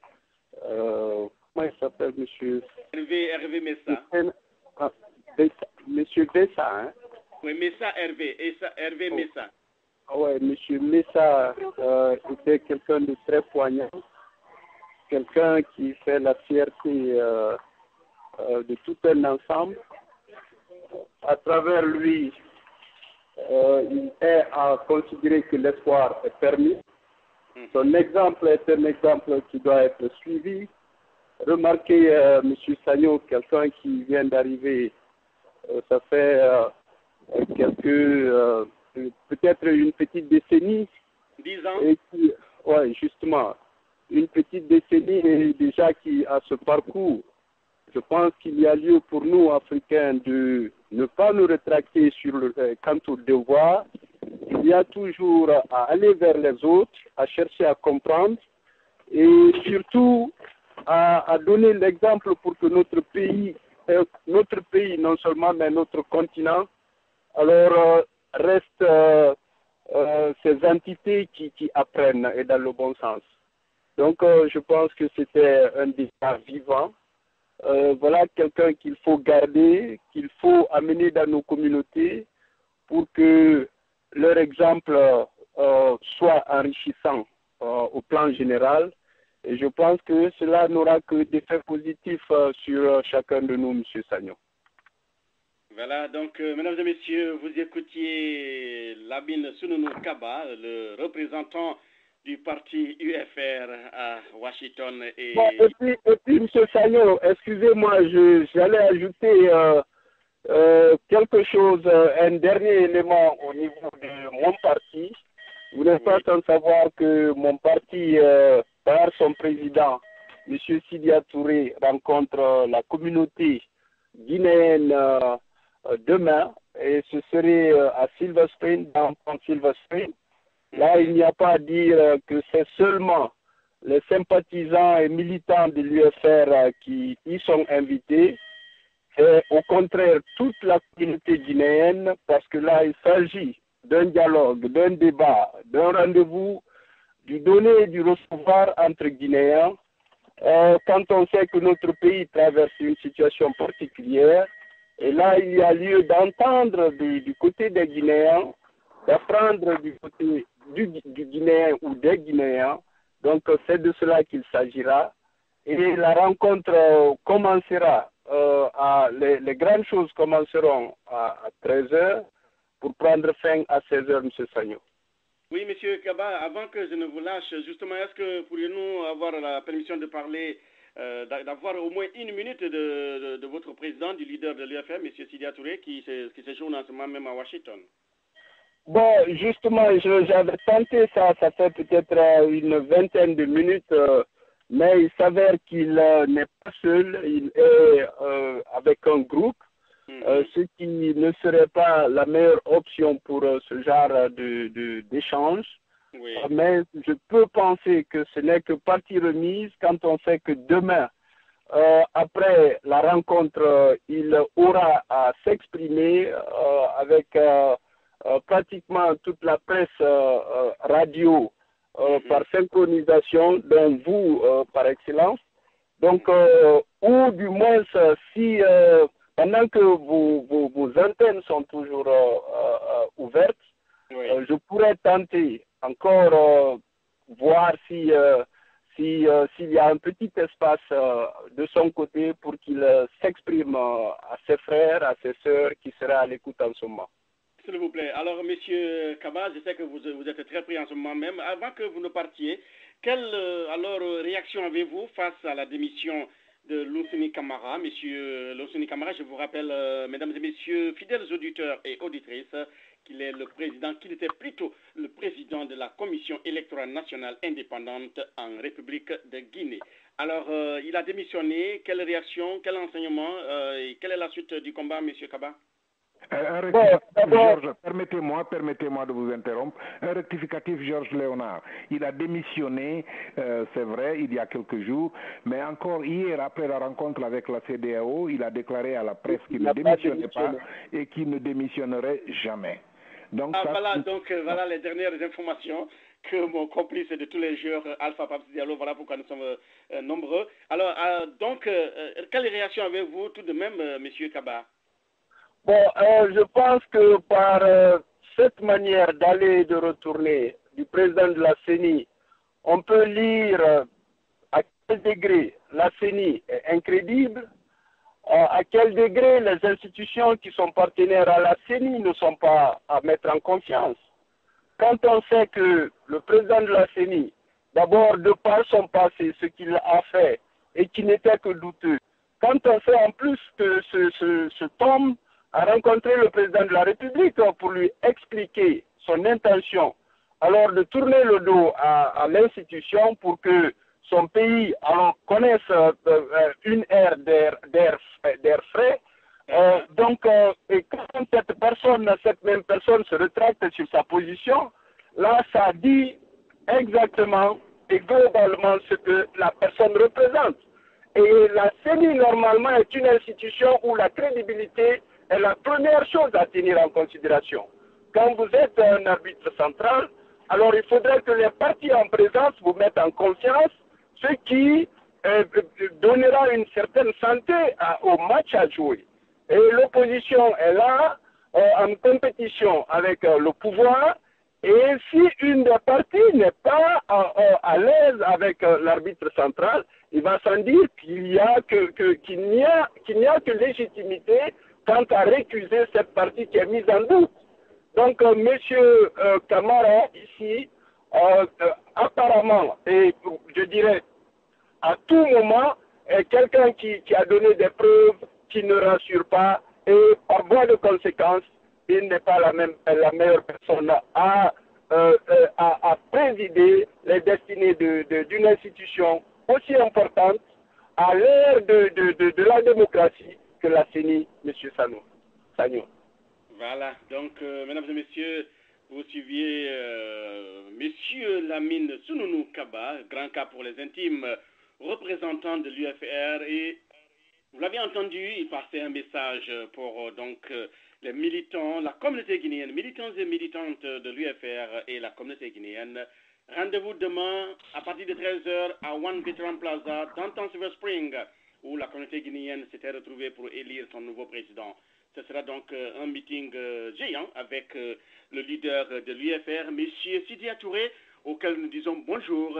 comment il s'appelle, M. Hervé Messa. Monsieur Bessa, hein? Oui, Messa Hervé Messa. Oui, M. Messa était quelqu'un de très poignant, quelqu'un qui fait la fierté de tout un ensemble. À travers lui, il est à considérer que l'espoir est permis. Son exemple est un exemple qui doit être suivi. Remarquez, M. Sagno, quelqu'un qui vient d'arriver, ça fait quelques peut-être une petite décennie. 10 ans. Oui, justement. Une petite décennie et déjà qui a ce parcours. Je pense qu'il y a lieu pour nous, Africains, de ne pas nous rétracter quant au devoir. Il y a toujours à aller vers les autres, à chercher à comprendre et surtout à donner l'exemple pour que notre pays, non seulement, mais notre continent, alors reste ces entités qui apprennent et dans le bon sens. Donc, je pense que c'était un débat vivant. Voilà quelqu'un qu'il faut garder, qu'il faut amener dans nos communautés pour que leur exemple soit enrichissant au plan général. Et je pense que cela n'aura que des effets positifs sur chacun de nous, M. Sagnon. Voilà, donc, mesdames et messieurs, vous écoutiez Labine Sununu Kaba, le représentant du parti UFR à Washington. Et puis M. Sagnon, excusez-moi, j'allais ajouter quelque chose, un dernier élément au niveau de mon parti. Vous n'êtes pas sans savoir que mon parti, par son président, M. Sidia Touré, rencontre la communauté guinéenne demain, et ce serait à Silver Spring, dans Silver Spring. Là, il n'y a pas à dire que c'est seulement les sympathisants et militants de l'UFR qui y sont invités. C'est au contraire toute la communauté guinéenne, parce que là, il s'agit d'un dialogue, d'un débat, d'un rendez-vous, du donner et du recevoir entre Guinéens. Quand on sait que notre pays traverse une situation particulière, et là, il y a lieu d'entendre du côté des Guinéens, d'apprendre du côté du Guinéen ou des Guinéens. Donc, c'est de cela qu'il s'agira. Et la rencontre commencera, les grandes choses commenceront à 13h pour prendre fin à 16h, M. Sagnon. Oui, M. Kaba, avant que je ne vous lâche, justement, est-ce que pourriez-nous avoir la permission de parler, d'avoir au moins une minute de votre président, du leader de l'UFM, M. Sidia Touré, qui séjourne en ce moment même à Washington? Bon, justement, j'avais tenté ça fait peut-être une vingtaine de minutes, mais il s'avère qu'il n'est pas seul, il est avec un groupe, ce qui ne serait pas la meilleure option pour ce genre d'échange. Oui. Mais je peux penser que ce n'est que partie remise quand on sait que demain, après la rencontre, il aura à s'exprimer avec pratiquement toute la presse radio par synchronisation, dont vous par excellence. Donc, ou du moins si pendant que vos antennes sont toujours ouvertes, oui. Je pourrais tenter encore voir s'il y a un petit espace de son côté pour qu'il s'exprime à ses frères, à ses sœurs qui seraient à l'écoute en ce moment. S'il vous plaît. Alors, Monsieur Kaba, je sais que vous êtes très pris en ce moment même. Avant que vous ne partiez, quelle réaction avez-vous face à la démission de Lousseni Camara? Monsieur Lousseni Camara, je vous rappelle, mesdames et messieurs, fidèles auditeurs et auditrices, qu'il était plutôt le président de la Commission électorale nationale indépendante en République de Guinée. Alors, il a démissionné. Quelle réaction, quel enseignement et quelle est la suite du combat, Monsieur Kaba? Georges, permettez-moi de vous interrompre. Un rectificatif, Georges Léonard. Il a démissionné, c'est vrai, il y a quelques jours, mais encore hier, après la rencontre avec la CEDEAO, il a déclaré à la presse qu'il ne démissionnait pas et qu'il ne démissionnerait jamais. Donc, voilà les dernières informations que mon complice de tous les jours, Alpha Paps Diallo, voilà pourquoi nous sommes nombreux. Alors, quelle réaction avez-vous tout de même, Monsieur Kaba? Bon, je pense que par cette manière d'aller et de retourner du président de la CENI, on peut lire à quel degré la CENI est incrédible, à quel degré les institutions qui sont partenaires à la CENI ne sont pas à mettre en confiance. Quand on sait que le président de la CENI, d'abord de par son passé, ce qu'il a fait et qui n'était que douteux, quand on sait en plus que cet homme a rencontré le président de la République pour lui expliquer son intention, alors de tourner le dos à l'institution pour que son pays connaisse une ère d'air frais. Et quand cette même personne se rétracte sur sa position, là, ça dit exactement et globalement ce que la personne représente. Et la CENI, normalement, est une institution où la crédibilité est la première chose à tenir en considération. Quand vous êtes un arbitre central, alors il faudrait que les partis en présence vous mettent en confiance, ce qui donnera une certaine santé au match à jouer. Et l'opposition est là, en compétition avec le pouvoir, et si une des parties n'est pas à l'aise avec l'arbitre central, il va sans dire qu'il n'y a que légitimité quant à récuser cette partie qui est mise en doute. Donc, monsieur Camara, ici, apparemment, et je dirais à tout moment, est quelqu'un qui a donné des preuves qui ne rassure pas, et par voie de conséquence, il n'est pas la meilleure personne à présider les destinées d'une institution aussi importante à l'ère de la démocratie que la CENI, M. Sagnon. Voilà, donc, mesdames et messieurs, vous suiviez M. Lamine Sununu Kaba, grand cas pour les intimes, représentant de l'UFR, et vous l'avez entendu, il passait un message pour les militants, la communauté guinéenne, militants et militantes de l'UFR et la communauté guinéenne. Rendez-vous demain à partir de 13h à One Veteran Plaza, dans Silver Spring, où la communauté guinéenne s'était retrouvée pour élire son nouveau président. Ce sera donc un meeting géant avec le leader de l'UFR, M. Sidia Touré, auquel nous disons bonjour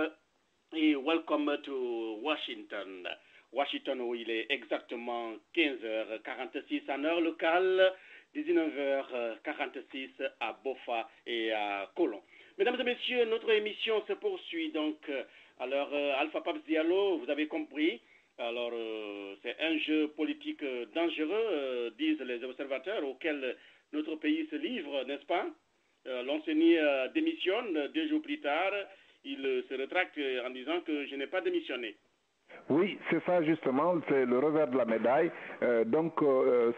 et welcome to Washington. Washington, où il est exactement 15h46 en heure locale, 19h46 à Bofa et à Colon. Mesdames et messieurs, notre émission se poursuit donc. Alors, Alpha Paps Diallo, vous avez compris. Alors, c'est un jeu politique dangereux, disent les observateurs, auquel notre pays se livre, n'est-ce pas? L'enseigne démissionne, 2 jours plus tard, il se rétracte en disant que je n'ai pas démissionné. Oui, c'est ça justement, c'est le revers de la médaille.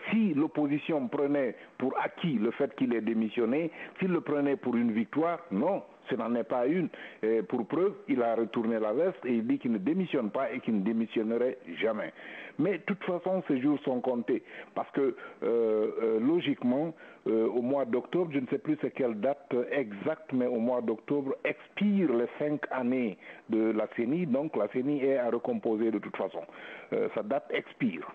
Si l'opposition prenait pour acquis le fait qu'il ait démissionné, s'il le prenait pour une victoire, non, ce n'en est pas une. Et pour preuve, il a retourné la veste et il dit qu'il ne démissionne pas et qu'il ne démissionnerait jamais. Mais de toute façon, ces jours sont comptés parce que logiquement, au mois d'octobre, je ne sais plus c'est quelle date exacte, mais au mois d'octobre expirent les 5 années de la CENI, donc la CENI est à recomposer de toute façon. Sa date expire.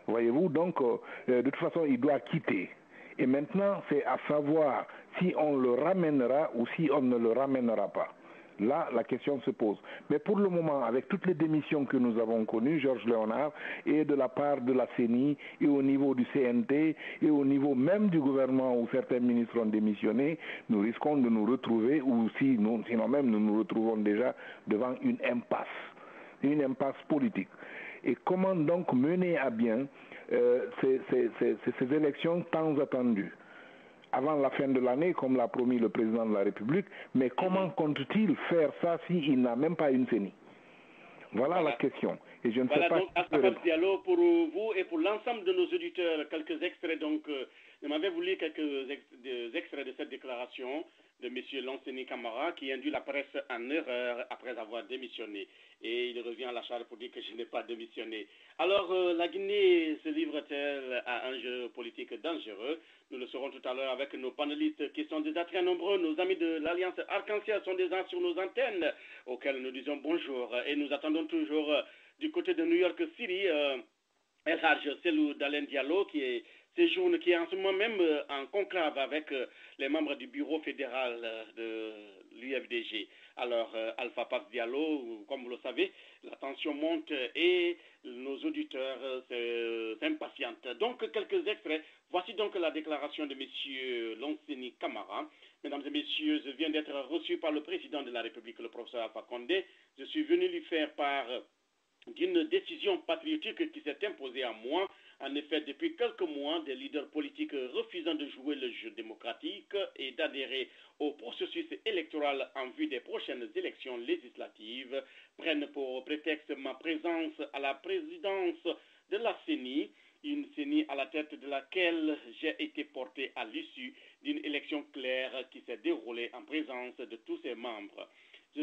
Voyez-vous, donc de toute façon, il doit quitter. Et maintenant, c'est à savoir si on le ramènera ou si on ne le ramènera pas. Là, la question se pose. Mais pour le moment, avec toutes les démissions que nous avons connues, Georges Léonard, et de la part de la CENI, et au niveau du CNT, et au niveau même du gouvernement où certains ministres ont démissionné, nous risquons de nous retrouver, ou sinon même nous nous retrouvons déjà devant une impasse politique. Et comment donc mener à bien ces élections tant attendues avant la fin de l'année, comme l'a promis le président de la République, mais comment compte-t-il faire ça s'il n'a même pas une CENI? Voilà la question. Et je ne sais pas donc, Alpha Diallo, pour vous et pour l'ensemble de nos auditeurs, quelques extraits, je m'avais voulu quelques extraits de cette déclaration de M. Lanseni Camara qui induit la presse en erreur après avoir démissionné. Et il revient à la charge pour dire que je n'ai pas démissionné. Alors, la Guinée se livre-t-elle à un jeu politique dangereux? Nous le saurons tout à l'heure avec nos panélistes qui sont déjà très nombreux. Nos amis de l'Alliance Arc-en-Ciel sont déjà sur nos antennes, auxquels nous disons bonjour. Et nous attendons toujours du côté de New York City, El Hadj Selou Dalen Diallo, qui est en ce moment même en conclave avec les membres du bureau fédéral de l'UFDG. Alors, Alpha Paps Diallo, comme vous le savez, la tension monte et nos auditeurs s'impatientent. Donc, quelques extraits. Voici donc la déclaration de M. Lanseni Camara. Mesdames et messieurs, je viens d'être reçu par le président de la République, le professeur Alpha Condé. Je suis venu lui faire part d'une décision patriotique qui s'est imposée à moi. En effet, depuis quelques mois, des leaders politiques refusant de jouer le jeu démocratique et d'adhérer au processus électoral en vue des prochaines élections législatives prennent pour prétexte ma présence à la présidence de la CENI, une CENI à la tête de laquelle j'ai été porté à l'issue d'une élection claire qui s'est déroulée en présence de tous ses membres. Je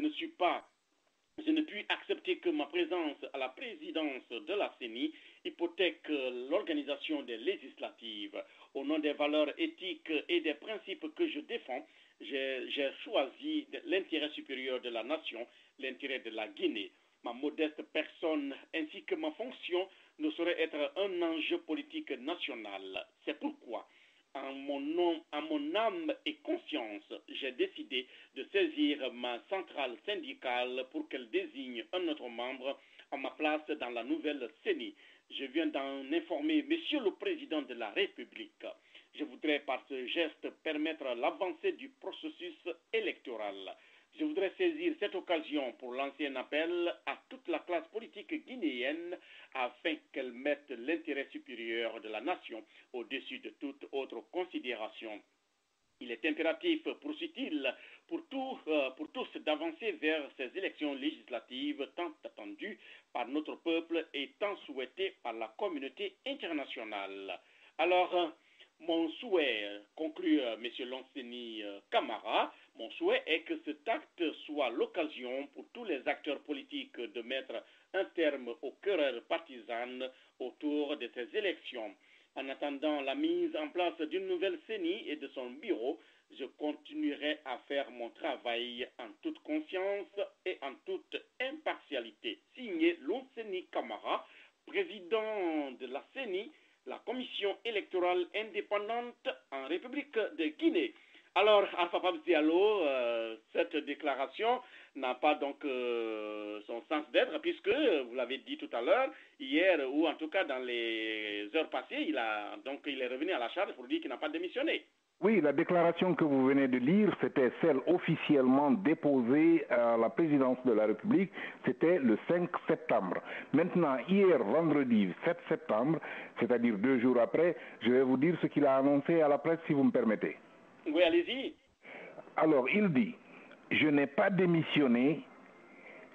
ne puis accepter que ma présence à la présidence de la CENI hypothèque l'organisation des législatives. Au nom des valeurs éthiques et des principes que je défends, j'ai choisi l'intérêt supérieur de la nation, l'intérêt de la Guinée. Ma modeste personne ainsi que ma fonction ne sauraient être un enjeu politique national. C'est pourquoi, en mon âme et conscience, j'ai décidé de saisir ma centrale syndicale pour qu'elle désigne un autre membre à ma place dans la nouvelle CENI. Je viens d'en informer Monsieur le Président de la République. Je voudrais par ce geste permettre l'avancée du processus électoral. Je voudrais saisir cette occasion pour lancer un appel à toute la classe politique guinéenne afin qu'elle mette l'intérêt supérieur de la nation au-dessus de toute autre considération. Il est impératif, poursuit-il, pour tous d'avancer vers ces élections législatives tant attendues par notre peuple et tant souhaitées par la communauté internationale. Alors, mon souhait, conclut M. Lonseni Camara, mon souhait est que cet acte soit l'occasion pour tous les acteurs politiques de mettre un terme aux querelles partisanes autour de ces élections. En attendant la mise en place d'une nouvelle CENI et de son bureau, je continuerai à faire mon travail en toute conscience et en toute impartialité. Signé Lonseni Camara, président de la CENI, la Commission électorale indépendante en République de Guinée. Alors, Alpha Pape Diallo, cette déclaration n'a pas donc son sens d'être, puisque, vous l'avez dit tout à l'heure, hier, ou en tout cas dans les heures passées, il est revenu à la charge pour dire qu'il n'a pas démissionné. Oui, la déclaration que vous venez de lire, c'était celle officiellement déposée à la présidence de la République, c'était le 5 septembre. Maintenant, hier, vendredi 7 septembre, c'est-à-dire 2 jours après, je vais vous dire ce qu'il a annoncé à la presse, si vous me permettez. Oui, allez-y. Alors, il dit, je n'ai pas démissionné,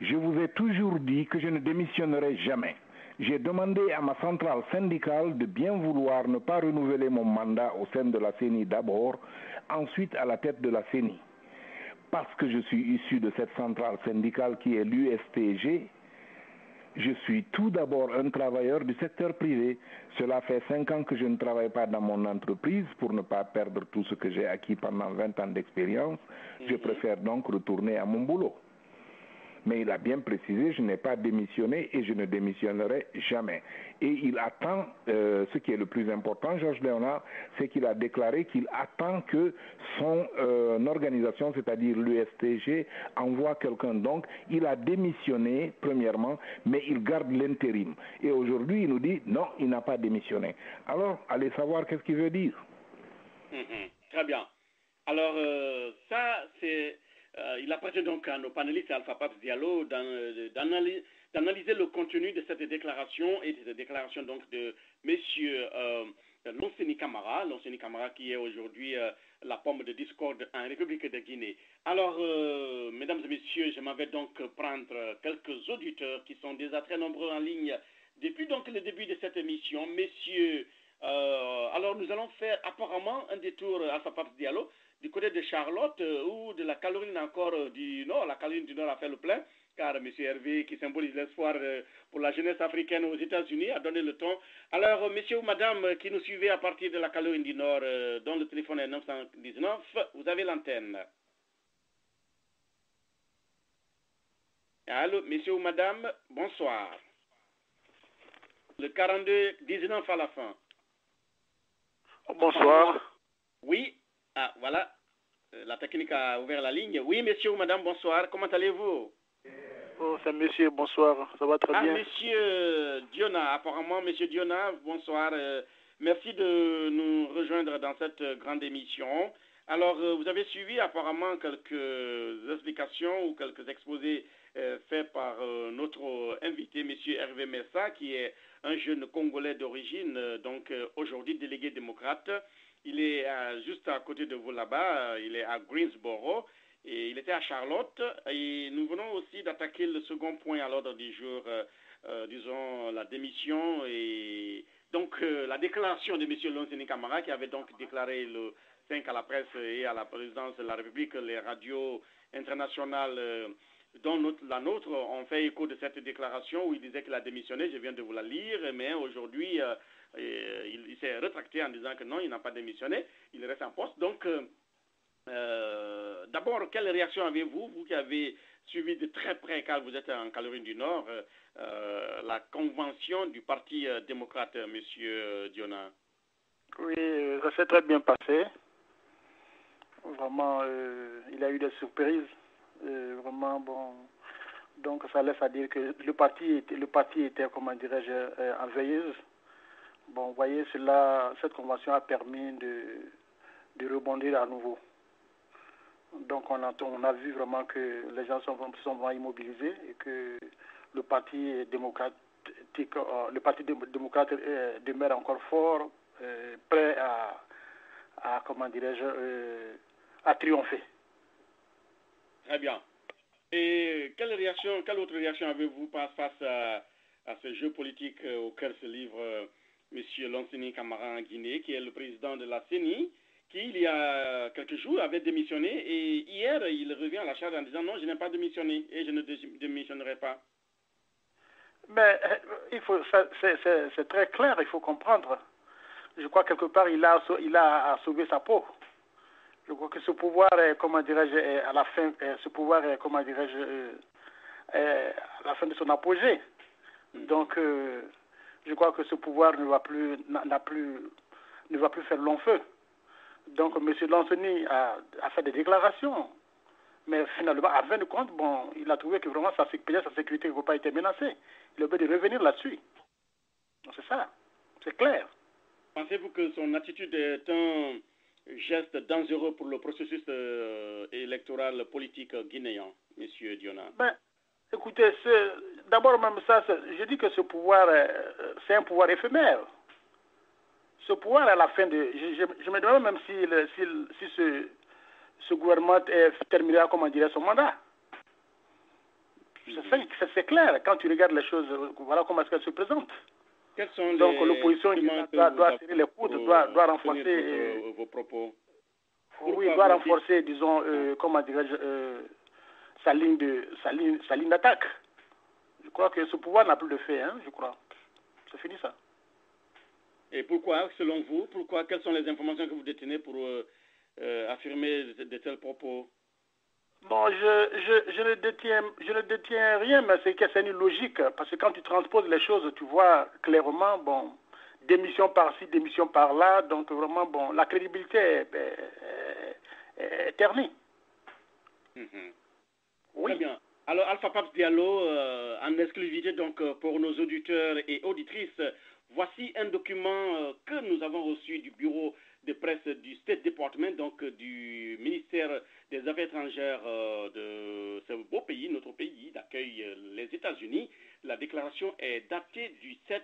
je vous ai toujours dit que je ne démissionnerai jamais. J'ai demandé à ma centrale syndicale de bien vouloir ne pas renouveler mon mandat au sein de la CENI d'abord, ensuite à la tête de la CENI. Parce que je suis issu de cette centrale syndicale qui est l'USTG, je suis tout d'abord un travailleur du secteur privé. Cela fait 5 ans que je ne travaille pas dans mon entreprise pour ne pas perdre tout ce que j'ai acquis pendant 20 ans d'expérience. Je préfère donc retourner à mon boulot. Mais il a bien précisé, je n'ai pas démissionné et je ne démissionnerai jamais. Et il attend, ce qui est le plus important, Georges Léonard, c'est qu'il a déclaré qu'il attend que son organisation, c'est-à-dire l'USTG, envoie quelqu'un. Donc, il a démissionné, premièrement, mais il garde l'intérim. Et aujourd'hui, il nous dit, non, il n'a pas démissionné. Alors, allez savoir qu'est-ce qu'il veut dire. Très bien. Alors, ça, c'est... il appartient donc à nos panélistes Alpha Pape Diallo d'analyser le contenu de cette déclaration et de cette déclaration donc de M. Lonseni Camara qui est aujourd'hui la pomme de discorde en République de Guinée. Alors, mesdames et messieurs, je m'en vais donc prendre quelques auditeurs qui sont déjà très nombreux en ligne depuis donc le début de cette émission. Messieurs, alors nous allons faire apparemment un détour à Alpha Pape Diallo du côté de Charlotte ou de la Caroline encore du Nord. La Caroline du Nord a fait le plein, car M. Hervé, qui symbolise l'espoir pour la jeunesse africaine aux États-Unis, a donné le ton. Alors, messieurs ou madame qui nous suivez à partir de la Caroline du Nord, dont le téléphone est 919, vous avez l'antenne. Allô, messieurs ou madame, bonsoir. Le 42-19 à la fin. Bonsoir. Oui. Ah, voilà, la technique a ouvert la ligne. Oui, monsieur ou madame, bonsoir. Comment allez-vous? Oh, c'est monsieur, bonsoir. Ça va très bien. Monsieur Diona, apparemment, monsieur Diona, bonsoir. Merci de nous rejoindre dans cette grande émission. Alors, vous avez suivi apparemment quelques explications ou quelques exposés fait par notre invité, M. Hervé Messa, qui est un jeune Congolais d'origine, donc aujourd'hui délégué démocrate. Il est juste à côté de vous là-bas, il est à Greensboro. Et il était à Charlotte. Et nous venons aussi d'attaquer le second point à l'ordre du jour, disons la démission et donc la déclaration de M. Lonseni Camara, qui avait donc déclaré le 5 à la presse et à la présidence de la République, les radios internationales dont la nôtre ont fait écho de cette déclaration où il disait qu'il a démissionné. Je viens de vous la lire, mais aujourd'hui il s'est rétracté en disant que non, il n'a pas démissionné, il reste en poste. Donc d'abord, quelle réaction avez-vous, vous qui avez suivi de très près, car vous êtes en Caroline du Nord, la convention du Parti démocrate, M. Diona? Oui, ça s'est très bien passé. Vraiment, il a eu des surprises. Vraiment, bon. Donc, ça laisse à dire que le parti était, comment dirais-je, en veilleuse. Bon, vous voyez, cette convention a permis de rebondir à nouveau. Donc on a vu vraiment que les gens sont vraiment immobilisés et que le parti démocrate demeure encore fort, prêt à comment dirais-je, à triompher. Très bien. Et quelle autre réaction avez-vous face à ce jeu politique auquel se livre M. Lonseni Camara en Guinée, qui est le président de la CENI, qui, il y a quelques jours, avait démissionné, et hier, il revient à la charge en disant « Non, je n'ai pas démissionné, et je ne démissionnerai pas ». Mais c'est très clair, il faut comprendre. Je crois quelque part, il a sauvé sa peau. Je crois que ce pouvoir, comment dirais-je, à la fin, ce pouvoir, comment dirais-je, à la fin de son apogée. Donc, je crois que ce pouvoir ne va plus faire long feu. Donc, M. Lonseni a fait des déclarations. Mais finalement, à fin de compte, bon, il a trouvé que vraiment sa sécurité n'a pas été menacée. Il a obligé de revenir là-dessus. Donc, c'est ça. C'est clair. Pensez-vous que son attitude est un geste dangereux pour le processus électoral politique guinéen, M. Diona? Ben, écoutez, d'abord même ça, je dis que ce pouvoir, c'est un pouvoir éphémère. Ce pouvoir, à la fin de... Je me demande même si ce gouvernement terminera, comment dirait, son mandat. C'est clair, quand tu regardes les choses, voilà comment est-ce qu'elles se présentent. Donc l'opposition doit serrer les coudes, doit renforcer... vos propos. Oui, doit renforcer, disons, comment dirais-je, sa ligne d'attaque. Je crois que ce pouvoir n'a plus de fait, hein, je crois. C'est fini ça. Et pourquoi, selon vous, quelles sont les informations que vous détenez pour affirmer de tels propos? Bon, je ne détiens rien, mais c'est une logique, parce que quand tu transposes les choses, tu vois clairement, bon, démission par-ci, démission par-là, donc vraiment, bon, la crédibilité est ternie. Oui. Très bien. Alors, Alpha Paps Diallo, en exclusivité donc pour nos auditeurs et auditrices, voici un document que nous avons reçu du bureau de presse du State Department, donc du ministère des Affaires étrangères de ce beau pays, notre pays d'accueil, les États-Unis. La déclaration est datée du 7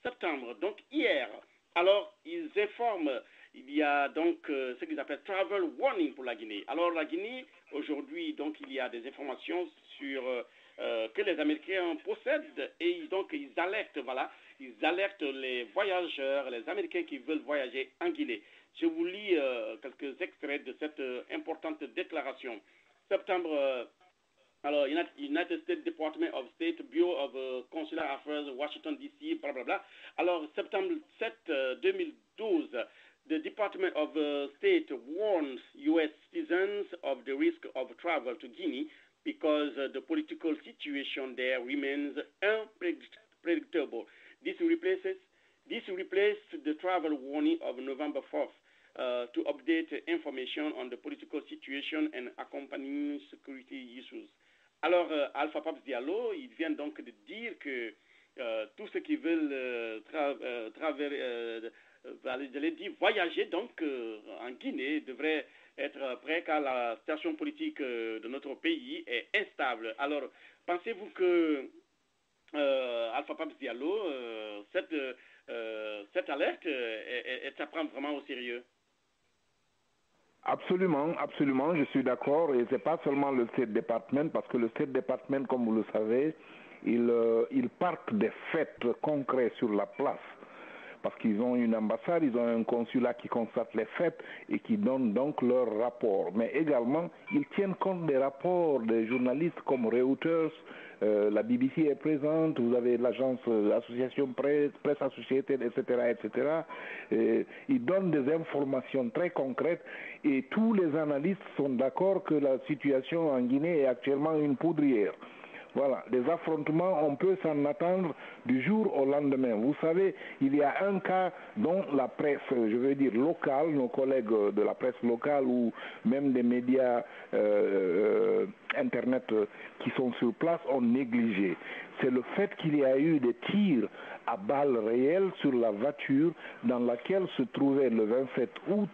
septembre, donc hier. Alors, ils informent, il y a donc ce qu'ils appellent travel warning pour la Guinée. Alors, la Guinée, aujourd'hui, donc, il y a des informations sur que les Américains possèdent et donc ils alertent, voilà, ils alertent les voyageurs, les Américains qui veulent voyager en Guinée. Je vous lis quelques extraits de cette importante déclaration. Septembre, alors, United States Department of State, Bureau of Consular Affairs, Washington, D.C., blablabla. Alors, septembre 7, 2012, the Department of State warns U.S. citizens of the risk of travel to Guinea because the political situation there remains unpredictable. This replaces the travel warning of November 4th to update information on the political situation and accompanying security issues. Alors, Alpha Paps Diallo, il vient donc de dire que tous ceux qui veulent voyager donc en Guinée devraient être prêts car la situation politique de notre pays est instable. Alors, pensez-vous que Alpha Pape Diallo, cette alerte est à prendre vraiment au sérieux? Absolument, absolument, je suis d'accord. Et c'est pas seulement le State Department, parce que le State Department, comme vous le savez, ils partent des faits concrets sur la place. Parce qu'ils ont une ambassade, ils ont un consulat qui constate les faits et qui donne donc leur rapport. Mais également, ils tiennent compte des rapports des journalistes comme Reuters, la BBC est présente, vous avez l'agence Association Presse Associated, etc., etc. Ils donnent des informations très concrètes et tous les analystes sont d'accord que la situation en Guinée est actuellement une poudrière. Voilà, des affrontements, on peut s'en attendre du jour au lendemain. Vous savez, il y a un cas dont la presse, je veux dire locale, nos collègues de la presse locale ou même des médias Internet qui sont sur place ont négligé. C'est le fait qu'il y a eu des tirs à balles réelles sur la voiture dans laquelle se trouvait le 27 août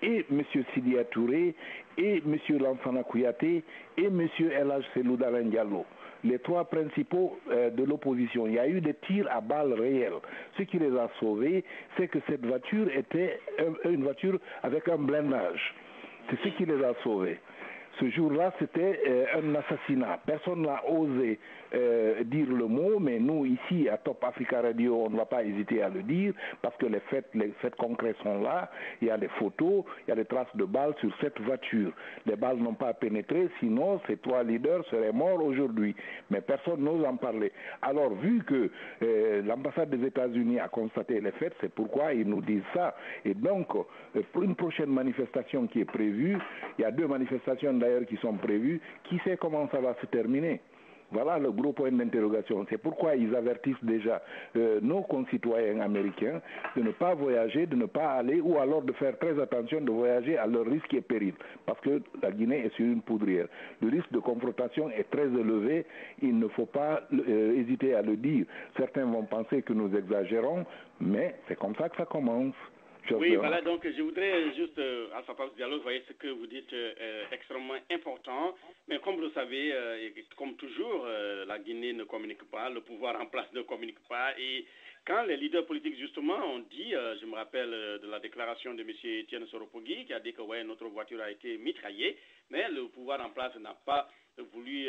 et M. Sidia Touré, et M. Lansana Kouyaté, et M. El Hadj Selou Dalein Diallo. Les trois principaux de l'opposition. Il y a eu des tirs à balles réelles. Ce qui les a sauvés, c'est que cette voiture était une voiture avec un blindage. C'est ce qui les a sauvés. Ce jour-là, c'était un assassinat. Personne n'a osé dire le mot, mais nous, ici, à Top Africa Radio, on ne va pas hésiter à le dire, parce que les faits concrets sont là. Il y a des photos, il y a des traces de balles sur cette voiture. Les balles n'ont pas pénétré, sinon ces trois leaders seraient morts aujourd'hui. Mais personne n'ose en parler. Alors, vu que l'ambassade des États-Unis a constaté les faits, c'est pourquoi ils nous disent ça. Et donc, pour une prochaine manifestation qui est prévue, il y a 2 manifestations d'ailleurs qui sont prévues, qui sait comment ça va se terminer? Voilà le gros point d'interrogation. C'est pourquoi ils avertissent déjà nos concitoyens américains de ne pas voyager, de ne pas aller, ou alors de faire très attention de voyager à leur risque et péril. Parce que la Guinée est sur une poudrière. Le risque de confrontation est très élevé. Il ne faut pas hésiter à le dire. Certains vont penser que nous exagérons, mais c'est comme ça que ça commence. Oui, voilà, donc je voudrais juste, Alpha Pape Diallo, vous voyez ce que vous dites extrêmement important, mais comme vous le savez, comme toujours, la Guinée ne communique pas, le pouvoir en place ne communique pas, et quand les leaders politiques justement ont dit, je me rappelle de la déclaration de M. Etienne Soropogui, qui a dit que ouais, notre voiture a été mitraillée, mais le pouvoir en place n'a pas voulu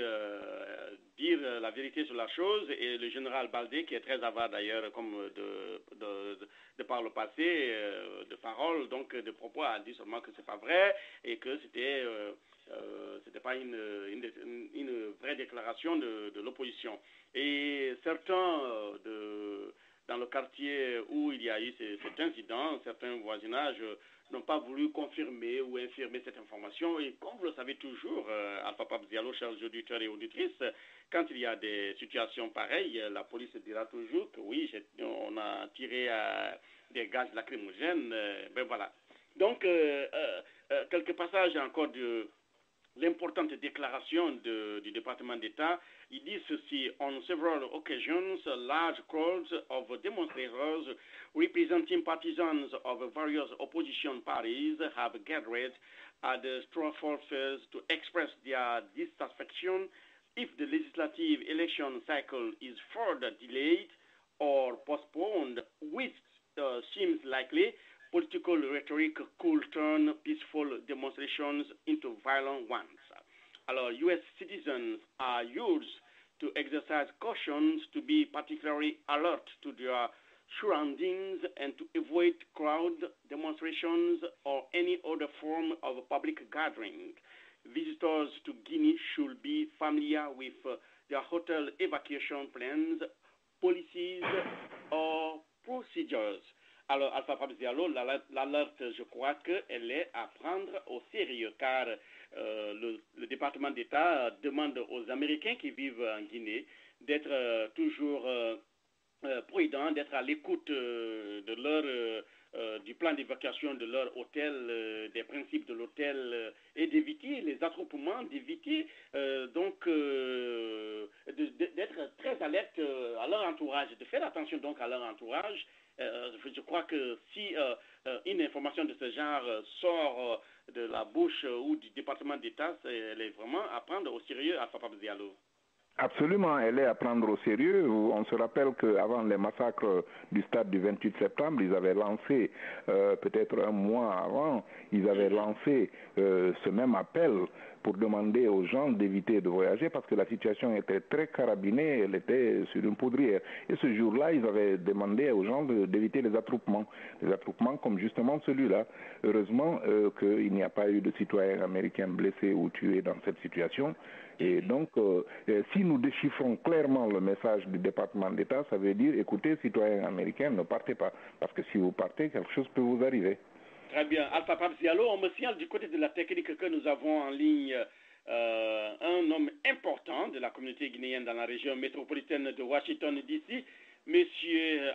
dire la vérité sur la chose, et le général Baldé, qui est très avare d'ailleurs comme de par le passé, de paroles, donc de propos, a dit seulement que c'est pas vrai et que c'était pas une vraie déclaration de l'opposition. Et certains dans le quartier où il y a eu cet incident, certains voisinages n'ont pas voulu confirmer ou infirmer cette information. Et comme vous le savez toujours, Alpha Pape Diallo, chers auditeurs et auditrices, quand il y a des situations pareilles, la police dira toujours que oui, on a tiré des gaz lacrymogènes. Ben voilà. Donc, quelques passages encore de l'importante déclaration du département d'État. Il dit ceci: on several occasions, large crowds of demonstrators representing partisans of various opposition parties have gathered at the Stratford Fairs to express their dissatisfaction if the legislative election cycle is further delayed or postponed, which seems likely. Political rhetoric could turn peaceful demonstrations into violent ones. Alors, U.S. citizens are urged to exercise caution, to be particularly alert to their surroundings and to avoid crowd demonstrations or any other form of public gathering. Visitors to Guinea should be familiar with their hotel evacuation plans, policies, or procedures. Alors, Alpha Pape Diallo, l'alerte, je crois qu'elle est à prendre au sérieux, car le département d'État demande aux Américains qui vivent en Guinée d'être toujours prudents, d'être à l'écoute de leurs du plan d'évacuation de leur hôtel, des principes de l'hôtel et d'éviter les attroupements, d'éviter d'être très alerte à leur entourage, de faire attention donc à leur entourage. Je crois que si une information de ce genre sort de la bouche ou du département d'État, elle est vraiment à prendre au sérieux à Fapab Diallo. Absolument, elle est à prendre au sérieux. On se rappelle qu'avant les massacres du stade du 28 septembre, ils avaient lancé, peut-être un mois avant, ils avaient lancé ce même appel pour demander aux gens d'éviter de voyager parce que la situation était très carabinée, elle était sur une poudrière. Et ce jour-là, ils avaient demandé aux gens d'éviter les attroupements comme justement celui-là. Heureusement qu'il n'y a pas eu de citoyens américains blessés ou tués dans cette situation. Et donc, si nous déchiffrons clairement le message du département d'État, ça veut dire, écoutez, citoyens américains, ne partez pas, parce que si vous partez, quelque chose peut vous arriver. Très bien. Alpha Pape Diallo, on me signale du côté de la technique que nous avons en ligne un homme important de la communauté guinéenne dans la région métropolitaine de Washington, D.C.,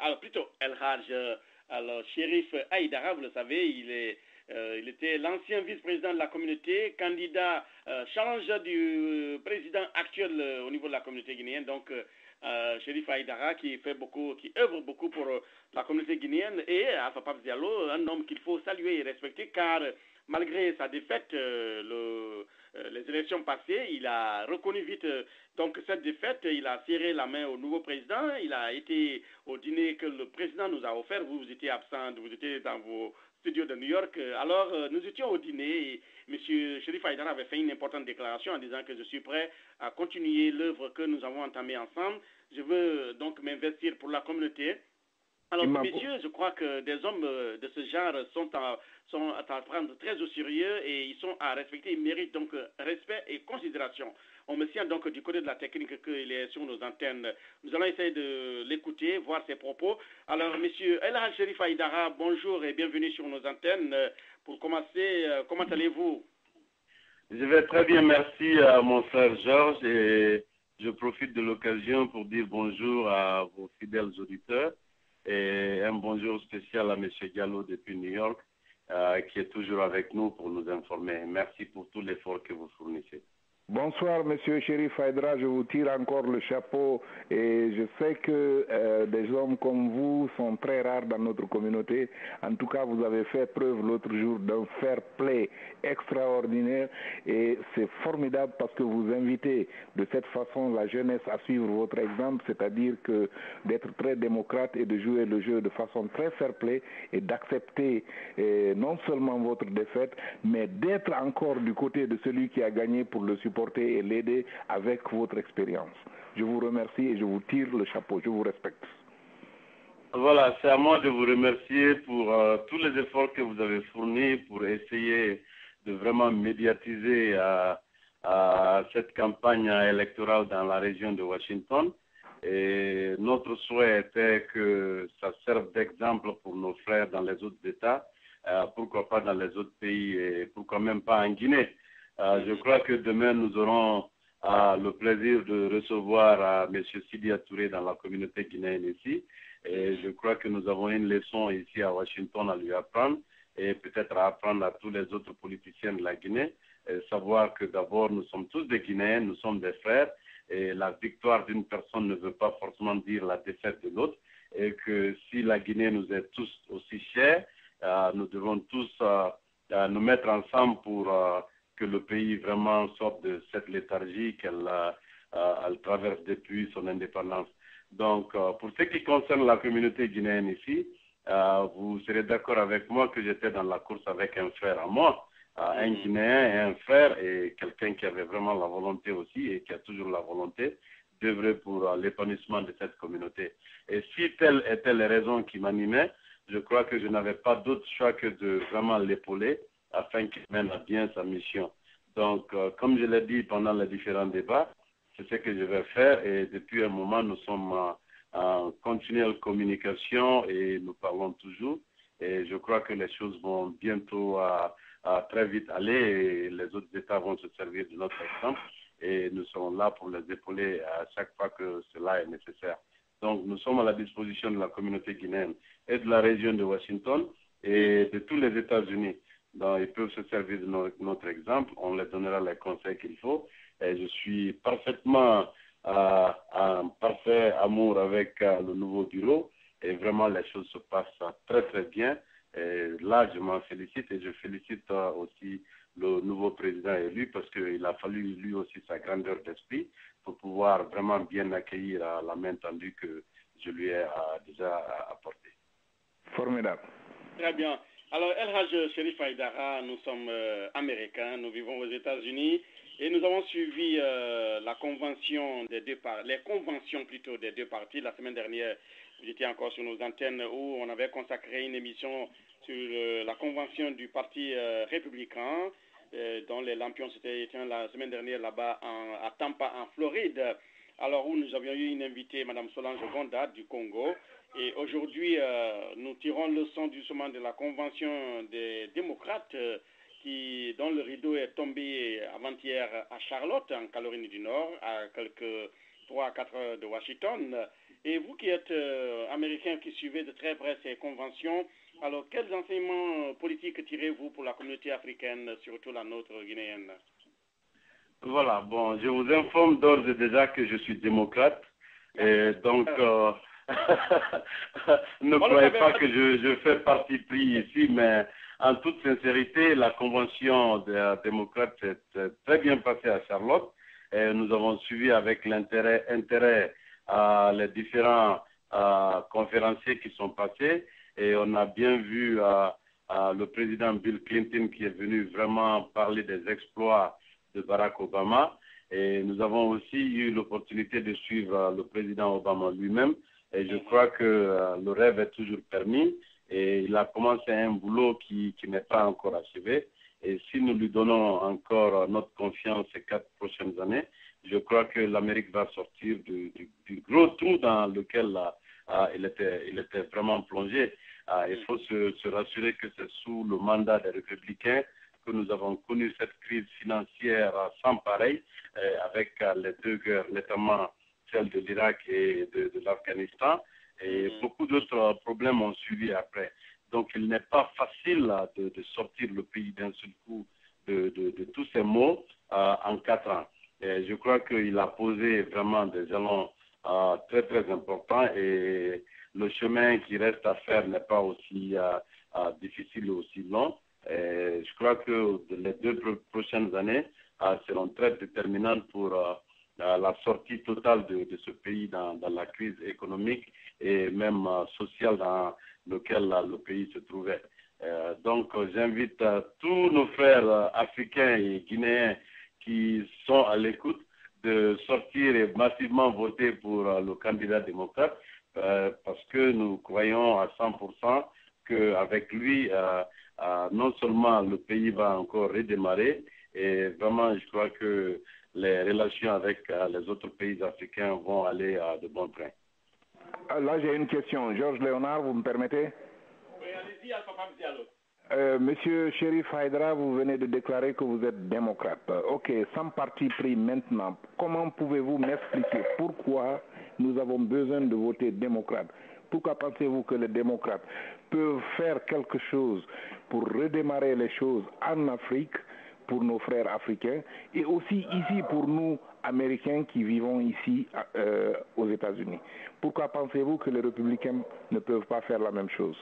alors plutôt El Haj, alors Shérif Haïdara, vous le savez, il était l'ancien vice-président de la communauté, candidat challenger du président actuel au niveau de la communauté guinéenne, donc Shérif Haïdara qui œuvre beaucoup pour la communauté guinéenne, et Alpha Pape Diallo, un homme qu'il faut saluer et respecter, car malgré sa défaite, les élections passées, il a reconnu vite donc cette défaite, il a serré la main au nouveau président, il a été au dîner que le président nous a offert, vous étiez absent, vous étiez dans vos studios de New York, alors nous étions au dîner et M. Shérif Haïdara avait fait une importante déclaration en disant que je suis prêt à continuer l'œuvre que nous avons entamée ensemble, je veux donc m'investir pour la communauté. Alors, messieurs, je crois que des hommes de ce genre sont à prendre très au sérieux et ils sont à respecter, ils méritent donc respect et considération. On me signale donc du côté de la technique qu'il est sur nos antennes. Nous allons essayer de l'écouter, voir ses propos. Alors, monsieur El Haj Shérif Haïdara, bonjour et bienvenue sur nos antennes. Pour commencer, comment allez-vous? Je vais très bien, merci à mon frère Georges, et je profite de l'occasion pour dire bonjour à vos fidèles auditeurs et un bonjour spécial à M. Diallo depuis New York, qui est toujours avec nous pour nous informer. Merci pour tout l'effort que vous fournissez. Bonsoir, monsieur Shérif Haïdara, je vous tire encore le chapeau et je sais que des hommes comme vous sont très rares dans notre communauté. En tout cas, vous avez fait preuve l'autre jour d'un fair play extraordinaire et c'est formidable parce que vous invitez de cette façon la jeunesse à suivre votre exemple, c'est-à-dire que d'être très démocrate et de jouer le jeu de façon très fair play et d'accepter non seulement votre défaite, mais d'être encore du côté de celui qui a gagné pour le supporter et l'aider avec votre expérience. Je vous remercie et je vous tire le chapeau. Je vous respecte. Voilà, c'est à moi de vous remercier pour tous les efforts que vous avez fournis pour essayer de vraiment médiatiser cette campagne électorale dans la région de Washington. Et notre souhait était que ça serve d'exemple pour nos frères dans les autres États, pourquoi pas dans les autres pays et pourquoi même pas en Guinée. Je crois que demain, nous aurons le plaisir de recevoir M. Sidia Touré dans la communauté guinéenne ici. Et je crois que nous avons une leçon ici à Washington à lui apprendre et peut-être à apprendre à tous les autres politiciens de la Guinée. Et savoir que d'abord, nous sommes tous des Guinéens, nous sommes des frères. Et la victoire d'une personne ne veut pas forcément dire la défaite de l'autre. Et que si la Guinée nous est tous aussi chère, nous devons tous nous mettre ensemble pour... que le pays vraiment sorte de cette léthargie qu'elle traverse depuis son indépendance. Donc, pour ce qui concerne la communauté guinéenne ici, vous serez d'accord avec moi que j'étais dans la course avec un frère à moi, un Guinéen et un frère, et quelqu'un qui avait vraiment la volonté aussi, et qui a toujours la volonté, d'œuvrer pour l'épanouissement de cette communauté. Et si telles étaient les raisons qui m'animaient, je crois que je n'avais pas d'autre choix que de vraiment l'épauler, afin qu'il mène à bien sa mission. Donc, comme je l'ai dit pendant les différents débats, c'est ce que je vais faire et depuis un moment, nous sommes en continuelle communication et nous parlons toujours. Et je crois que les choses vont bientôt très vite aller et les autres États vont se servir de notre exemple et nous serons là pour les épauler à chaque fois que cela est nécessaire. Donc, nous sommes à la disposition de la communauté guinéenne et de la région de Washington. et de tous les États-Unis. Donc, ils peuvent se servir de notre exemple. On leur donnera les conseils qu'il faut. Et je suis parfaitement en parfait amour avec le nouveau bureau. Et vraiment, les choses se passent très, très bien. Et là, je m'en félicite et je félicite aussi le nouveau président élu parce qu'il a fallu lui aussi sa grandeur d'esprit pour pouvoir vraiment bien accueillir la main tendue que je lui ai déjà apportée. Formidable. Très bien. Alors, El Haj Cherif Haïdara, nous sommes américains, nous vivons aux États-Unis et nous avons suivi la convention les conventions plutôt des deux partis. La semaine dernière, vous étiez encore sur nos antennes où on avait consacré une émission sur la convention du parti républicain dont les lampions s'étaient éteints la semaine dernière là-bas à Tampa, en Floride. Alors, où nous avions eu une invitée, Mme Solange Gonda du Congo. Et aujourd'hui, nous tirons leçon justement de la convention des démocrates dont le rideau est tombé avant-hier à Charlotte, en Caroline du Nord, à quelques 3 à 4 heures de Washington. Et vous qui êtes américain, qui suivez de très près ces conventions, alors quels enseignements politiques tirez-vous pour la communauté africaine, surtout la nôtre guinéenne? Voilà, bon, je vous informe d'ores et déjà que je suis démocrate. Et donc, ne croyez pas que je fais parti pris ici, mais en toute sincérité, la convention des démocrates s'est très bien passée à Charlotte. Et nous avons suivi avec l'intérêt les différents conférenciers qui sont passés. Et on a bien vu le président Bill Clinton qui est venu vraiment parler des exploits de Barack Obama. Et nous avons aussi eu l'opportunité de suivre le président Obama lui-même. Et je crois que le rêve est toujours permis. Et il a commencé un boulot qui n'est pas encore achevé. Et si nous lui donnons encore notre confiance ces 4 prochaines années, je crois que l'Amérique va sortir du gros trou dans lequel il était vraiment plongé. Il faut se rassurer que c'est sous le mandat des républicains que nous avons connu cette crise financière sans pareil, avec les 2 guerres, notamment celle de l'Irak et de l'Afghanistan, et beaucoup d'autres problèmes ont suivi après. Donc il n'est pas facile de sortir le pays d'un seul coup de tous ces maux en 4 ans. Et je crois qu'il a posé vraiment des jalons très très importants et le chemin qui reste à faire n'est pas aussi difficile ou aussi long. Et je crois que les 2 prochaines années seront très déterminantes pour la sortie totale de ce pays dans la crise économique et même sociale dans laquelle le pays se trouvait. Donc j'invite tous nos frères africains et guinéens qui sont à l'écoute de sortir et massivement voter pour le candidat démocrate parce que nous croyons à 100% qu'avec lui, non seulement le pays va encore redémarrer, et vraiment je crois que les relations avec les autres pays africains vont aller de bon train. Là, j'ai une question. Georges Léonard, vous me permettez? Oui, allez-y, Alpha Diallo. Monsieur Cherif Haïdara, vous venez de déclarer que vous êtes démocrate. Ok, sans parti pris maintenant, comment pouvez-vous m'expliquer pourquoi nous avons besoin de voter démocrate? Pourquoi pensez-vous que les démocrates peuvent faire quelque chose pour redémarrer les choses en Afrique pour nos frères africains et aussi ici pour nous, Américains qui vivons ici aux États-Unis? Pourquoi pensez-vous que les républicains ne peuvent pas faire la même chose?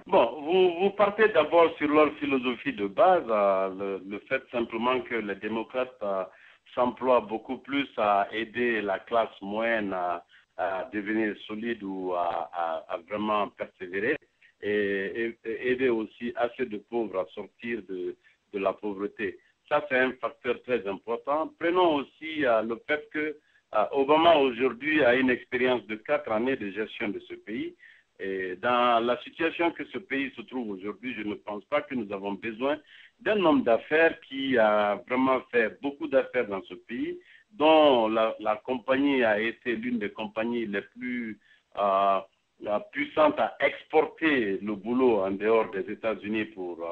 Bon, vous partez d'abord sur leur philosophie de base, le fait simplement que les démocrates s'emploient beaucoup plus à aider la classe moyenne à devenir solide ou à vraiment persévérer et aider aussi assez de pauvres à sortir de la pauvreté. Ça, c'est un facteur très important. Prenons aussi le fait que Obama aujourd'hui a une expérience de 4 années de gestion de ce pays. Et dans la situation que ce pays se trouve aujourd'hui, je ne pense pas que nous avons besoin d'un homme d'affaires qui a vraiment fait beaucoup d'affaires dans ce pays, dont la compagnie a été l'une des compagnies les plus puissantes à exporter le boulot en dehors des États-Unis pour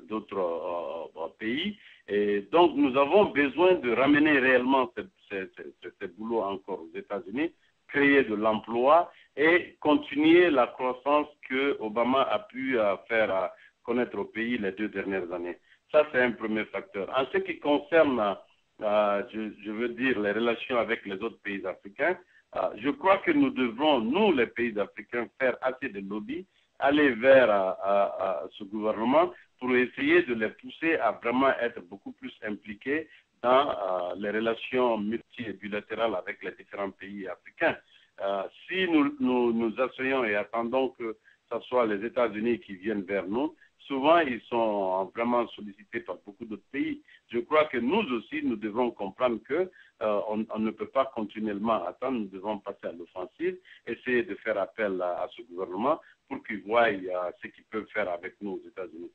d'autres pays. Et donc, nous avons besoin de ramener réellement ce boulot encore aux États-Unis, créer de l'emploi et continuer la croissance que Obama a pu faire connaître au pays les 2 dernières années. Ça, c'est un premier facteur. En ce qui concerne, je veux dire, les relations avec les autres pays africains, je crois que nous devrons, nous, les pays africains, faire assez de lobby, aller vers ce gouvernement pour essayer de les pousser à vraiment être beaucoup plus impliqués dans les relations multi- et bilatérales avec les différents pays africains. Si nous asseyons et attendons que ce soit les États-Unis qui viennent vers nous, souvent ils sont vraiment sollicités par beaucoup d'autres pays. Je crois que nous aussi, nous devons comprendre que on ne peut pas continuellement attendre, nous devons passer à l'offensive, essayer de faire appel à ce gouvernement pour qu'ils voient ce qu'ils peuvent faire avec nous aux États-Unis,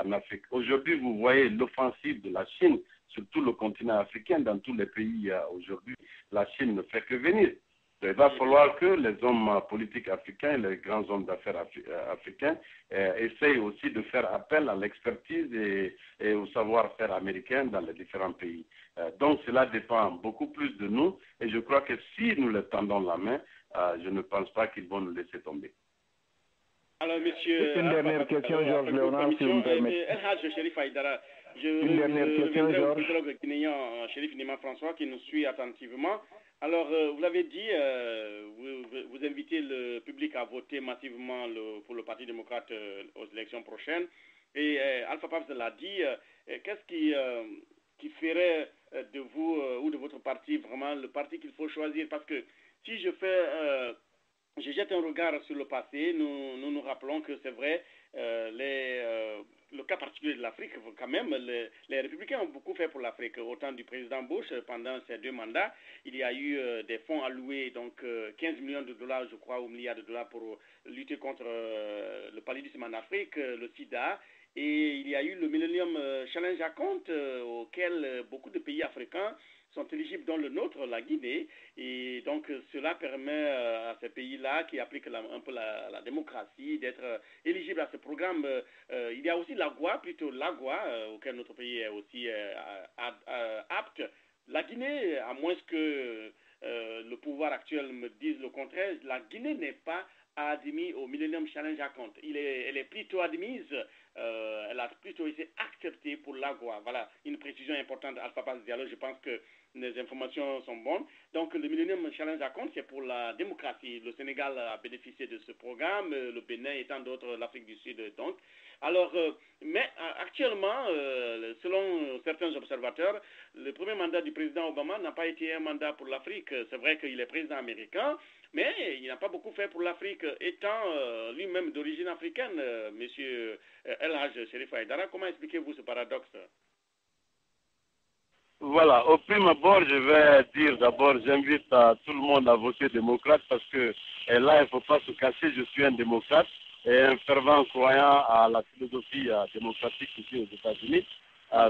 en Afrique. Aujourd'hui, vous voyez l'offensive de la Chine sur tout le continent africain, dans tous les pays aujourd'hui. La Chine ne fait que venir. Il va falloir que les hommes politiques africains, les grands hommes d'affaires africains, essayent aussi de faire appel à l'expertise et au savoir-faire américain dans les différents pays. Donc cela dépend beaucoup plus de nous et je crois que si nous leur tendons la main, je ne pense pas qu'ils vont nous laisser tomber. Alors, monsieur, une dernière question, Georges Léonard, si vous me permettez. Une dernière question, Georges. Le guinéen Chérif Nima François qui nous suit attentivement. Alors, vous l'avez dit, vous invitez le public à voter massivement pour le Parti démocrate aux élections prochaines. Et Alpha Paps l'a dit, qu'est-ce qui ferait de vous ou de votre parti vraiment le parti qu'il faut choisir? Parce que si je jette un regard sur le passé, nous rappelons que c'est vrai, le cas particulier de l'Afrique, quand même, les républicains ont beaucoup fait pour l'Afrique. Au temps du président Bush, pendant ses 2 mandats, il y a eu des fonds alloués, donc 15 millions de dollars, je crois, ou milliards de dollars pour lutter contre le paludisme en Afrique, le sida. Et il y a eu le Millennium Challenge Account, auquel beaucoup de pays africains sont éligibles, dont le nôtre, la Guinée, et donc cela permet à ces pays-là qui appliquent un peu la démocratie d'être éligibles à ce programme. Il y a aussi l'AGOA, auquel notre pays est aussi apte. La Guinée, à moins que le pouvoir actuel me dise le contraire, la Guinée n'est pas admise au Millennium Challenge Account. Elle est plutôt admise, elle a plutôt été acceptée pour l'AGOA. Voilà, une précision importante, Alpha Pass Diallo, je pense que les informations sont bonnes. Donc, le Millennium Challenge Account, c'est pour la démocratie. Le Sénégal a bénéficié de ce programme, le Bénin et tant d'autres, l'Afrique du Sud, donc. Alors, mais actuellement, selon certains observateurs, le premier mandat du président Obama n'a pas été un mandat pour l'Afrique. C'est vrai qu'il est président américain, mais il n'a pas beaucoup fait pour l'Afrique, étant lui-même d'origine africaine, monsieur El Hadj Chérif Aïdara. Comment expliquez-vous ce paradoxe? Voilà, au prime abord, je vais dire d'abord, j'invite tout le monde à voter démocrate parce que là, il ne faut pas se cacher, je suis un démocrate et un fervent croyant à la philosophie démocratique ici aux États-Unis.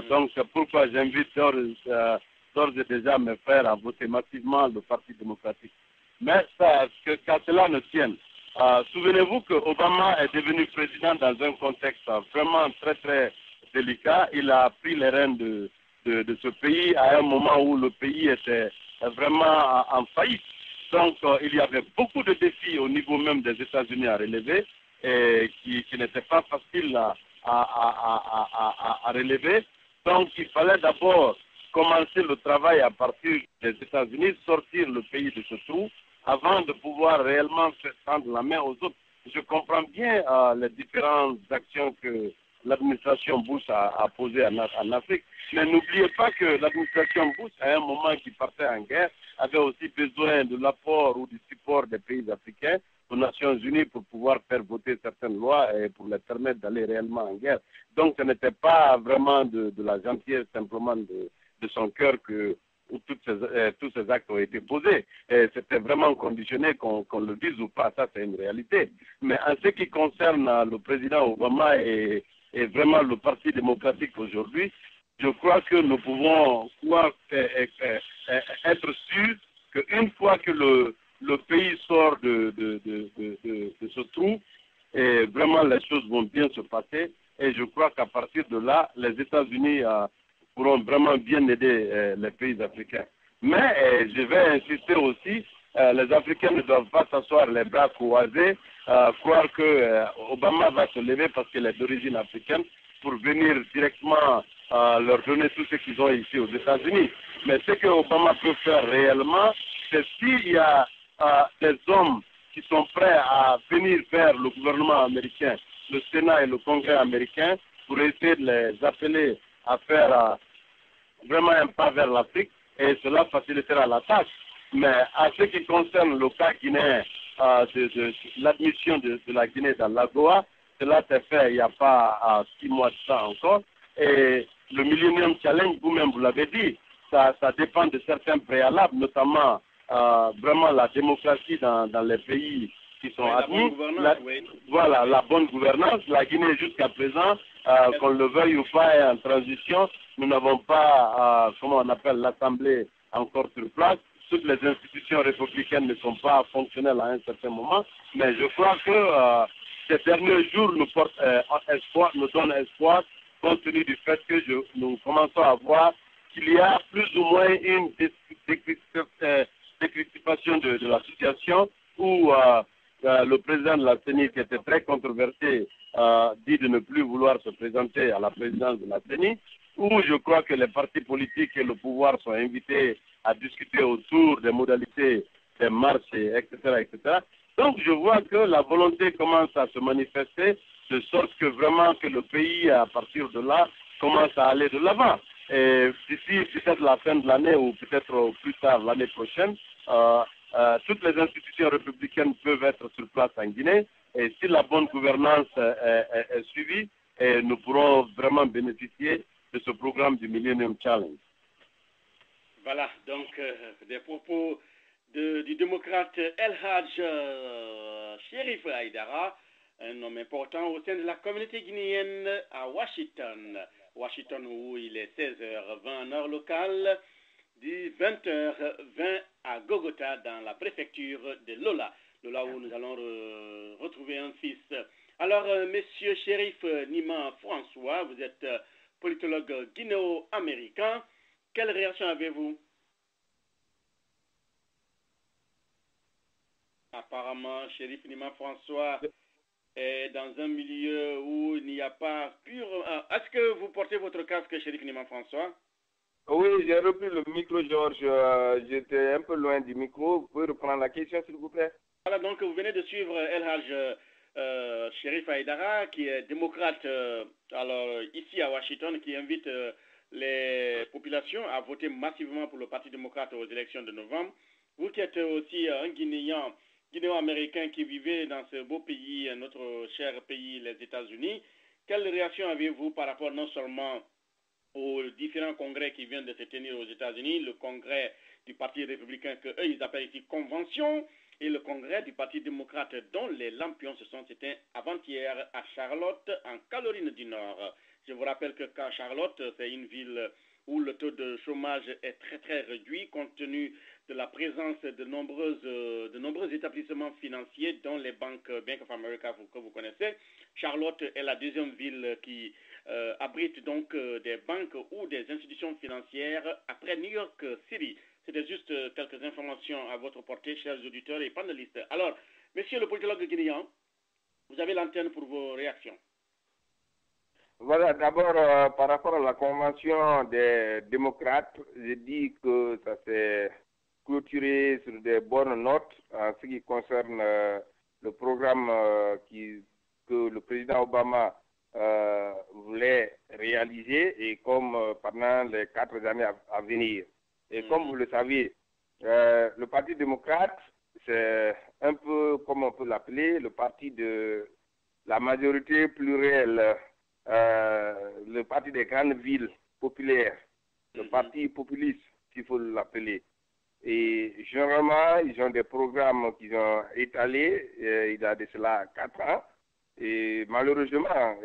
Donc, c'est pourquoi j'invite d'ores et déjà mes frères à voter massivement le Parti démocratique. Mais qu'à cela ne tienne, souvenez-vous que Obama est devenu président dans un contexte vraiment très, très délicat. Il a pris les rênes de ce pays à un moment où le pays était vraiment en faillite. Donc, il y avait beaucoup de défis au niveau même des États-Unis à relever et qui n'étaient pas faciles à relever. Donc, il fallait d'abord commencer le travail à partir des États-Unis, sortir le pays de ce trou avant de pouvoir réellement faire tendre la main aux autres. Je comprends bien les différentes actions que l'administration Bush a posées en Afrique. Mais n'oubliez pas que l'administration Bush, à un moment qui partait en guerre, avait aussi besoin de l'apport ou du support des pays africains aux Nations Unies pour pouvoir faire voter certaines lois et pour les permettre d'aller réellement en guerre. Donc ce n'était pas vraiment de la gentillesse simplement de son cœur où tous ces actes ont été posés. C'était vraiment conditionné qu'on le dise ou pas, ça c'est une réalité. Mais en ce qui concerne le président Obama et vraiment le Parti démocratique aujourd'hui, je crois que nous pouvons être sûrs qu'une fois que le pays sort de ce trou, et vraiment les choses vont bien se passer. Et je crois qu'à partir de là, les États-Unis pourront vraiment bien aider les pays africains. Mais je vais insister aussi les Africains ne doivent pas s'asseoir les bras croisés, croire que Obama va se lever parce qu'il est d'origine africaine pour venir directement leur donner tout ce qu'ils ont ici aux États-Unis. Mais ce que Obama peut faire réellement, c'est s'il y a des hommes qui sont prêts à venir vers le gouvernement américain, le Sénat et le Congrès américain, pour essayer de les appeler à faire vraiment un pas vers l'Afrique, et cela facilitera la tâche. Mais à ce qui concerne le cas guinéen, de l'admission de la Guinée dans l'AGOA, cela s'est fait il n'y a pas 6 mois de ça encore. Et le Millennium Challenge, vous-même vous l'avez dit, ça dépend de certains préalables, notamment vraiment la démocratie dans les pays qui sont admis. Voilà, la bonne gouvernance. La Guinée jusqu'à présent, qu'on le veuille ou pas, est en transition. Nous n'avons pas, comment on appelle, l'Assemblée encore sur place. Toutes les institutions républicaines ne sont pas fonctionnelles à un certain moment. Mais je crois que ces derniers jours nous portent espoir, nous donnent espoir, compte tenu du fait que nous commençons à voir qu'il y a plus ou moins une décryptation de la situation où le président de la CENI, qui était très controversé, dit de ne plus vouloir se présenter à la présidence de la CENI, où je crois que les partis politiques et le pouvoir sont invités à discuter autour des modalités des marches, etc., etc. Donc je vois que la volonté commence à se manifester, de sorte que vraiment que le pays, à partir de là, commence à aller de l'avant. Et d'ici peut-être la fin de l'année ou peut-être plus tard l'année prochaine, toutes les institutions républicaines peuvent être sur place en Guinée. Et si la bonne gouvernance est suivie, nous pourrons vraiment bénéficier de ce programme du Millennium Challenge. Voilà, donc des propos du démocrate El Hadj Cherif Haïdara, un homme important au sein de la communauté guinéenne à Washington. Washington où il est 16h20 en heure locale, 20h20 à Gogota dans la préfecture de Lola. Lola où nous allons retrouver un fils. Alors, monsieur Cherif Niman François, vous êtes politologue guinéo-américain. Quelle réaction avez-vous? Apparemment, Cherif Niman François est dans un milieu où il n'y a pas pur... Est-ce que vous portez votre casque, Cherif Niman François? Oui, j'ai repris le micro, Georges. J'étais un peu loin du micro. Vous pouvez reprendre la question, s'il vous plaît? Voilà, donc vous venez de suivre El Hadj Cherif Haïdara, qui est démocrate alors, ici à Washington, qui invite les populations à voter massivement pour le Parti démocrate aux élections de novembre. Vous qui êtes aussi un Guinéen, Guinéo-américain qui vivait dans ce beau pays, notre cher pays, les États-Unis, quelle réaction avez-vous par rapport non seulement aux différents congrès qui viennent de se tenir aux États-Unis, le congrès du Parti républicain que eux ils appellent ici convention, et le congrès du Parti démocrate dont les lampions se sont éteints avant-hier à Charlotte, en Caroline du Nord. Je vous rappelle que Charlotte, c'est une ville où le taux de chômage est très très réduit compte tenu de la présence de nombreux établissements financiers dont les banques Bank of America que vous connaissez. Charlotte est la deuxième ville qui abrite donc des banques ou des institutions financières après New York City. C'était juste quelques informations à votre portée, chers auditeurs et panélistes. Alors, monsieur le politologue guinéen, vous avez l'antenne pour vos réactions. Voilà, d'abord, par rapport à la convention des démocrates, j'ai dit que ça s'est clôturé sur des bonnes notes en ce qui concerne le programme que le président Obama voulait réaliser et comme pendant les 4 années à venir. Et comme vous le savez, le Parti démocrate, c'est un peu, comme on peut l'appeler, le parti de la majorité plurielle, le parti des grandes villes populaires, le parti populiste, s'il faut l'appeler. Et généralement, ils ont des programmes qu'ils ont étalés il y a de cela 4 ans. Et malheureusement,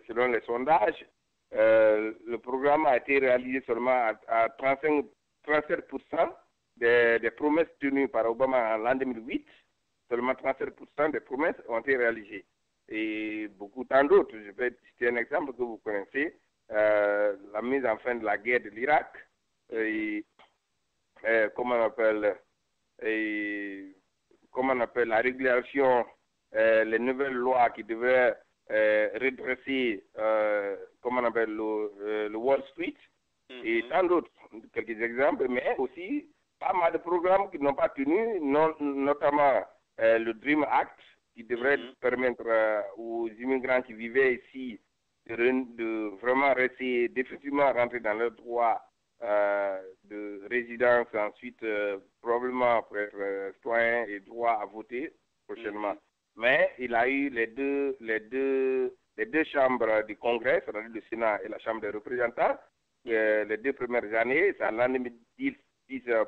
selon les sondages, le programme a été réalisé seulement à 37% des promesses tenues par Obama en l'an 2008. Seulement 37% des promesses ont été réalisées. Et beaucoup tant d'autres. Je vais citer un exemple que vous connaissez, la mise en fin de la guerre de l'Irak, comment on appelle, comment on appelle, la régulation, les nouvelles lois qui devraient redresser, comment on appelle, le Wall Street, et tant d'autres, quelques exemples, mais aussi pas mal de programmes qui n'ont pas tenu, notamment le Dream Act, qui devrait permettre aux immigrants qui vivaient ici de vraiment rester définitivement rentrer dans leur droit de résidence, ensuite probablement pour être citoyen et droit à voter prochainement. Mais il a eu les deux chambres du Congrès, c'est-à-dire le Sénat et la Chambre des représentants, les 2 premières années, c'est en l'année 2010,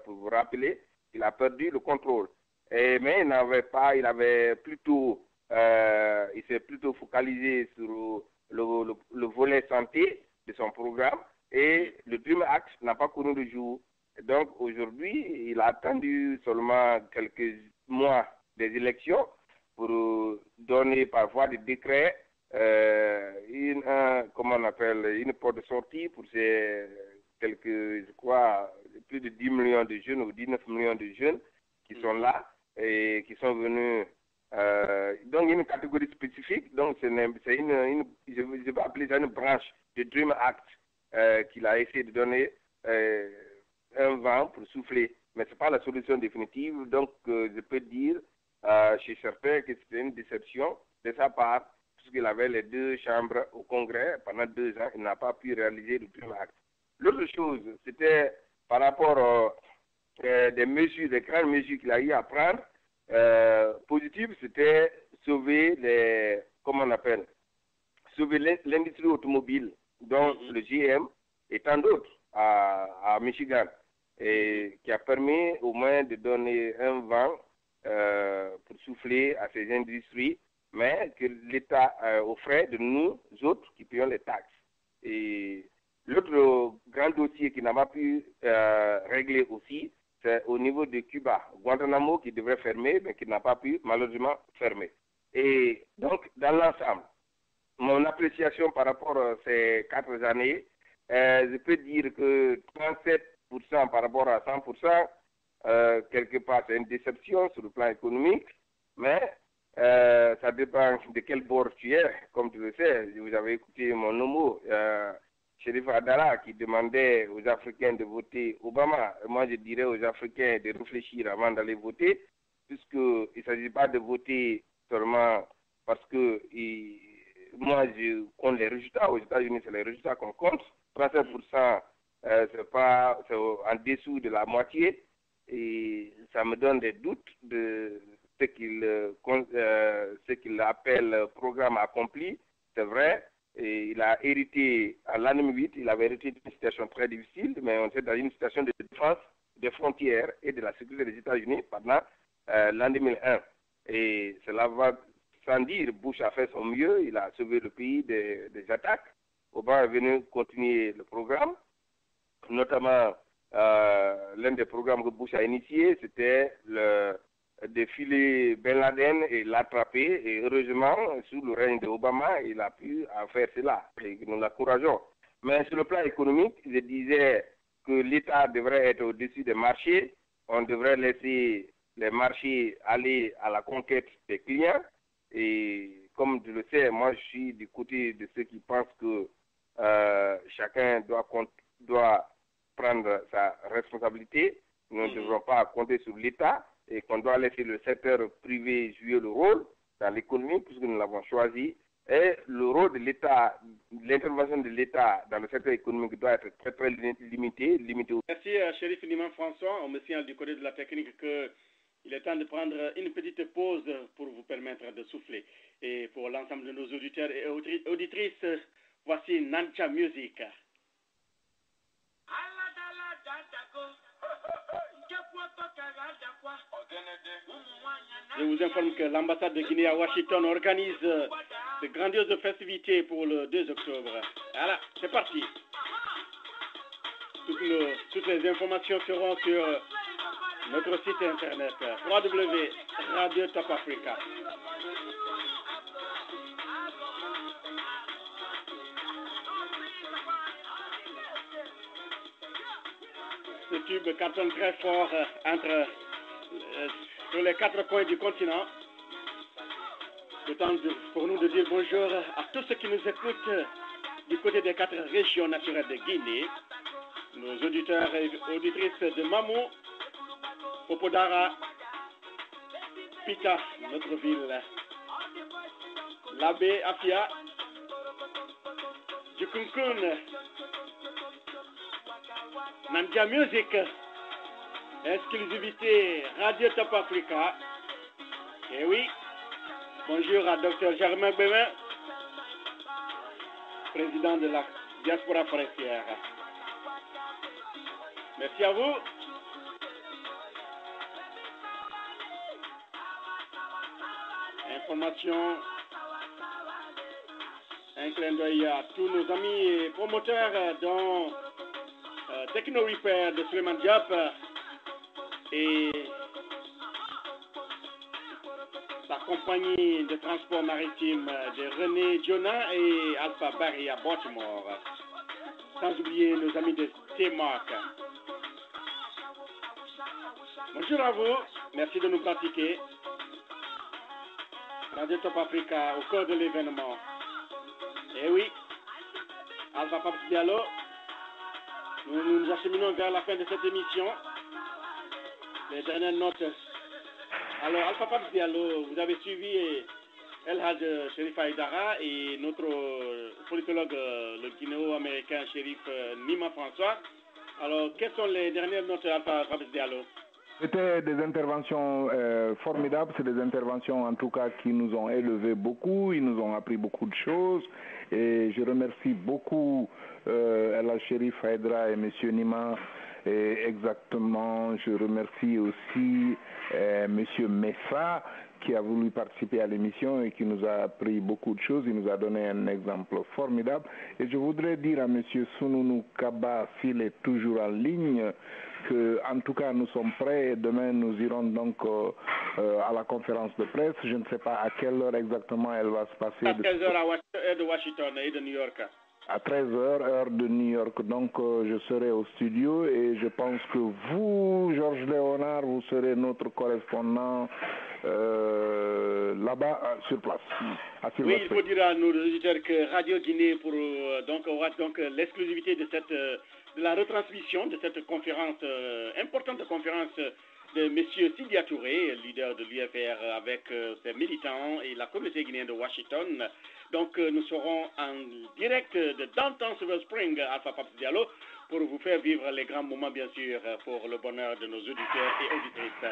pour vous rappeler, il a perdu le contrôle. Mais il s'est plutôt focalisé sur le volet santé de son programme, et le Dream Act n'a pas connu le jour. Donc aujourd'hui, il a attendu seulement quelques mois des élections pour donner par voie de décret une porte de sortie pour ces quelques, je crois, plus de 10 millions de jeunes ou 19 millions de jeunes qui sont là et qui sont venus. Donc une catégorie spécifique, donc c'est je vais appeler ça une branche de Dream Act qu'il a essayé de donner un vent pour souffler. Mais ce n'est pas la solution définitive, donc je peux dire chez certains que c'était une déception de sa part, puisqu'il avait les 2 chambres au Congrès pendant 2 ans, il n'a pas pu réaliser le Dream Act. L'autre chose, c'était par rapport des mesures, des grandes mesures qu'il a eu à prendre. Positive, c'était sauver l'industrie automobile, dont le GM et tant d'autres à Michigan, et qui a permis au moins de donner un vent pour souffler à ces industries, mais que l'État offrait de nous autres qui payons les taxes. Et l'autre grand dossier qui n'a pas pu régler aussi, c'est au niveau de Cuba, Guantanamo qui devrait fermer, mais qui n'a pas pu malheureusement fermer. Et donc, dans l'ensemble, mon appréciation par rapport à ces 4 années, je peux dire que 37% par rapport à 100%, quelque part, c'est une déception sur le plan économique, mais ça dépend de quel bord tu es. Comme tu le sais, vous avez écouté mon homo, Chérif Adara, qui demandait aux Africains de voter Obama. Moi, je dirais aux Africains de réfléchir avant d'aller voter, puisqu'il ne s'agit pas de voter seulement parce que moi, je compte les résultats. Aux États-Unis, c'est les résultats qu'on compte. 37%, c'est en dessous de la moitié. Et ça me donne des doutes de ce qu'il appelle programme accompli. C'est vrai. Et il a hérité, à l'année 8, il avait hérité d'une situation très difficile, mais on était dans une situation de défense des frontières et de la sécurité des États-Unis pendant l'an 2001. Et cela va sans dire, Bush a fait son mieux, il a sauvé le pays des attaques. Obama est venu continuer le programme, notamment l'un des programmes que Bush a initié, c'était le défiler Ben Laden et l'attraper. Et heureusement, sous le règne d'Obama, il a pu faire cela. Et nous l'encourageons. Mais sur le plan économique, je disais que l'État devrait être au-dessus des marchés. On devrait laisser les marchés aller à la conquête des clients. Et comme tu le sais, moi je suis du côté de ceux qui pensent que chacun doit prendre sa responsabilité. Nous ne devrons pas compter sur l'État et qu'on doit laisser le secteur privé jouer le rôle dans l'économie puisque nous l'avons choisi. Et le rôle de l'État, l'intervention de l'État dans le secteur économique doit être très très limité. Merci Chérif Liman François. On me signale du côté de la technique qu'il est temps de prendre une petite pause pour vous permettre de souffler. Et pour l'ensemble de nos auditeurs et auditrices, voici Nancha Music. Je vous informe que l'ambassade de Guinée à Washington organise de grandioses festivités pour le 2 octobre. Voilà, c'est parti. Toutes les informations seront sur notre site internet www.radio Top Africa. Ce tube cartonne très fort entre sur les 4 coins du continent. Le temps pour nous de dire bonjour à tous ceux qui nous écoutent du côté des 4 régions naturelles de Guinée, nos auditeurs et auditrices de Mamou, Popodara, Pita, notre ville, Labé, Afia, Djukunkun, Nandia Music, exclusivité Radio Top Africa. Et oui, bonjour à Dr Germain Bémin, président de la diaspora forestière. Merci à vous. Information, un clin d'œil à tous nos amis et promoteurs dont Techno Repair de Suleiman Diop et sa compagnie de transport maritime de René Diona et Alpha Barry à Baltimore. Sans oublier nos amis de T-Mark. Bonjour à vous, merci de nous pratiquer. Radio Top Africa au cœur de l'événement. Et oui, Alpha Paps Diallo, nous nous acheminons vers la fin de cette émission. Les dernières notes. Alors, Alpha Paps Diallo, vous avez suivi El Hadj Sherif Aïdara et notre politologue, le guinéo-américain Sherif Nima François. Alors, quelles sont les dernières notes Alpha Paps Diallo? C'était des interventions formidables, c'est des interventions en tout cas qui nous ont élevés beaucoup, ils nous ont appris beaucoup de choses et je remercie beaucoup El Sherif Haïdara et M. Nima et exactement, je remercie aussi M. Messa qui a voulu participer à l'émission et qui nous a appris beaucoup de choses, il nous a donné un exemple formidable et je voudrais dire à M. Sununu Kaba s'il est toujours en ligne que, en tout cas, nous sommes prêts et demain nous irons donc à la conférence de presse. Je ne sais pas à quelle heure exactement elle va se passer. À 13h heure de Washington et de New York. À 13h heure de New York. Donc je serai au studio et je pense que vous, Georges Léonard, vous serez notre correspondant là-bas sur place. Oui, il faut dire à nos auditeurs que Radio Guinée aura donc l'exclusivité de la retransmission de cette conférence, importante conférence de M. Sidia Touré, leader de l'UFR avec ses militants et la communauté guinéenne de Washington. Donc nous serons en direct de Downtown Silver Spring, Alpha Paps Diallo, pour vous faire vivre les grands moments, bien sûr, pour le bonheur de nos auditeurs et auditrices.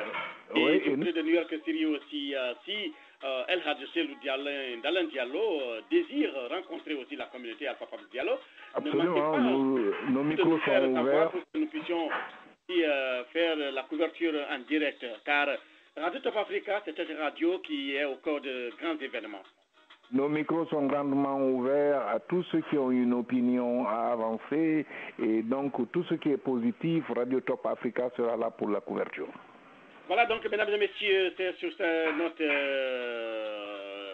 Et du côté de New York City aussi, si El Hadj Selou Dalen Diallo désire rencontrer aussi la communauté Alpha Paps Diallo, absolument, nos micros sont ouverts. Pour que nous puissions aussi, faire la couverture en direct, car Radio Top Africa, c'est une radio qui est au cœur de grands événements. Nos micros sont grandement ouverts à tous ceux qui ont une opinion à avancer et donc tout ce qui est positif, Radio Top Africa sera là pour la couverture. Voilà donc, mesdames et messieurs, c'est sur cette note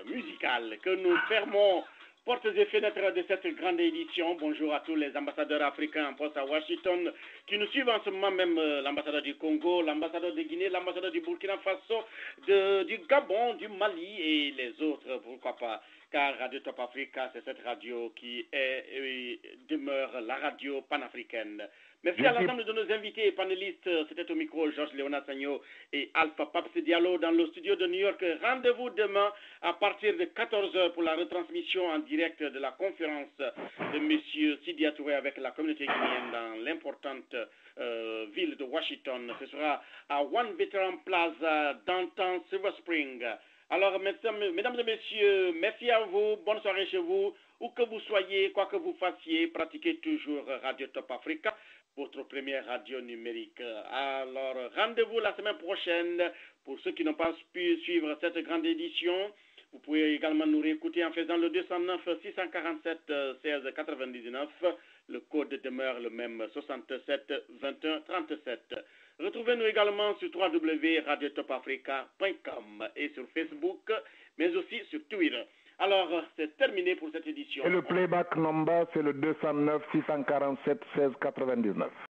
musicale que nous fermons portes et fenêtres de cette grande édition. Bonjour à tous les ambassadeurs africains en poste à Washington qui nous suivent en ce moment, même l'ambassadeur du Congo, l'ambassadeur de Guinée, l'ambassadeur du Burkina Faso, du Gabon, du Mali et les autres, pourquoi pas. Car Radio Top Africa, c'est cette radio qui demeure la radio panafricaine. Merci à l'ensemble de nos invités et panélistes. C'était au micro Georges Léonard Sagno et Alpha Paps Diallo dans le studio de New York. Rendez-vous demain à partir de 14h pour la retransmission en direct de la conférence de M. Sidia Touré avec la communauté guinéenne dans l'importante ville de Washington. Ce sera à One Veteran Plaza, Downtown Silver Spring. Alors, mesdames et messieurs, merci à vous. Bonne soirée chez vous. Où que vous soyez, quoi que vous fassiez, pratiquez toujours Radio Top Africa, votre première radio numérique. Alors, rendez-vous la semaine prochaine pour ceux qui n'ont pas pu suivre cette grande édition. Vous pouvez également nous réécouter en faisant le 209 647 16 99. Le code demeure le même, 67 21 37. Retrouvez-nous également sur www.radiotopafrica.com et sur Facebook, mais aussi sur Twitter. Alors, c'est terminé pour cette édition. Et le playback number, c'est le 209 647 16 99.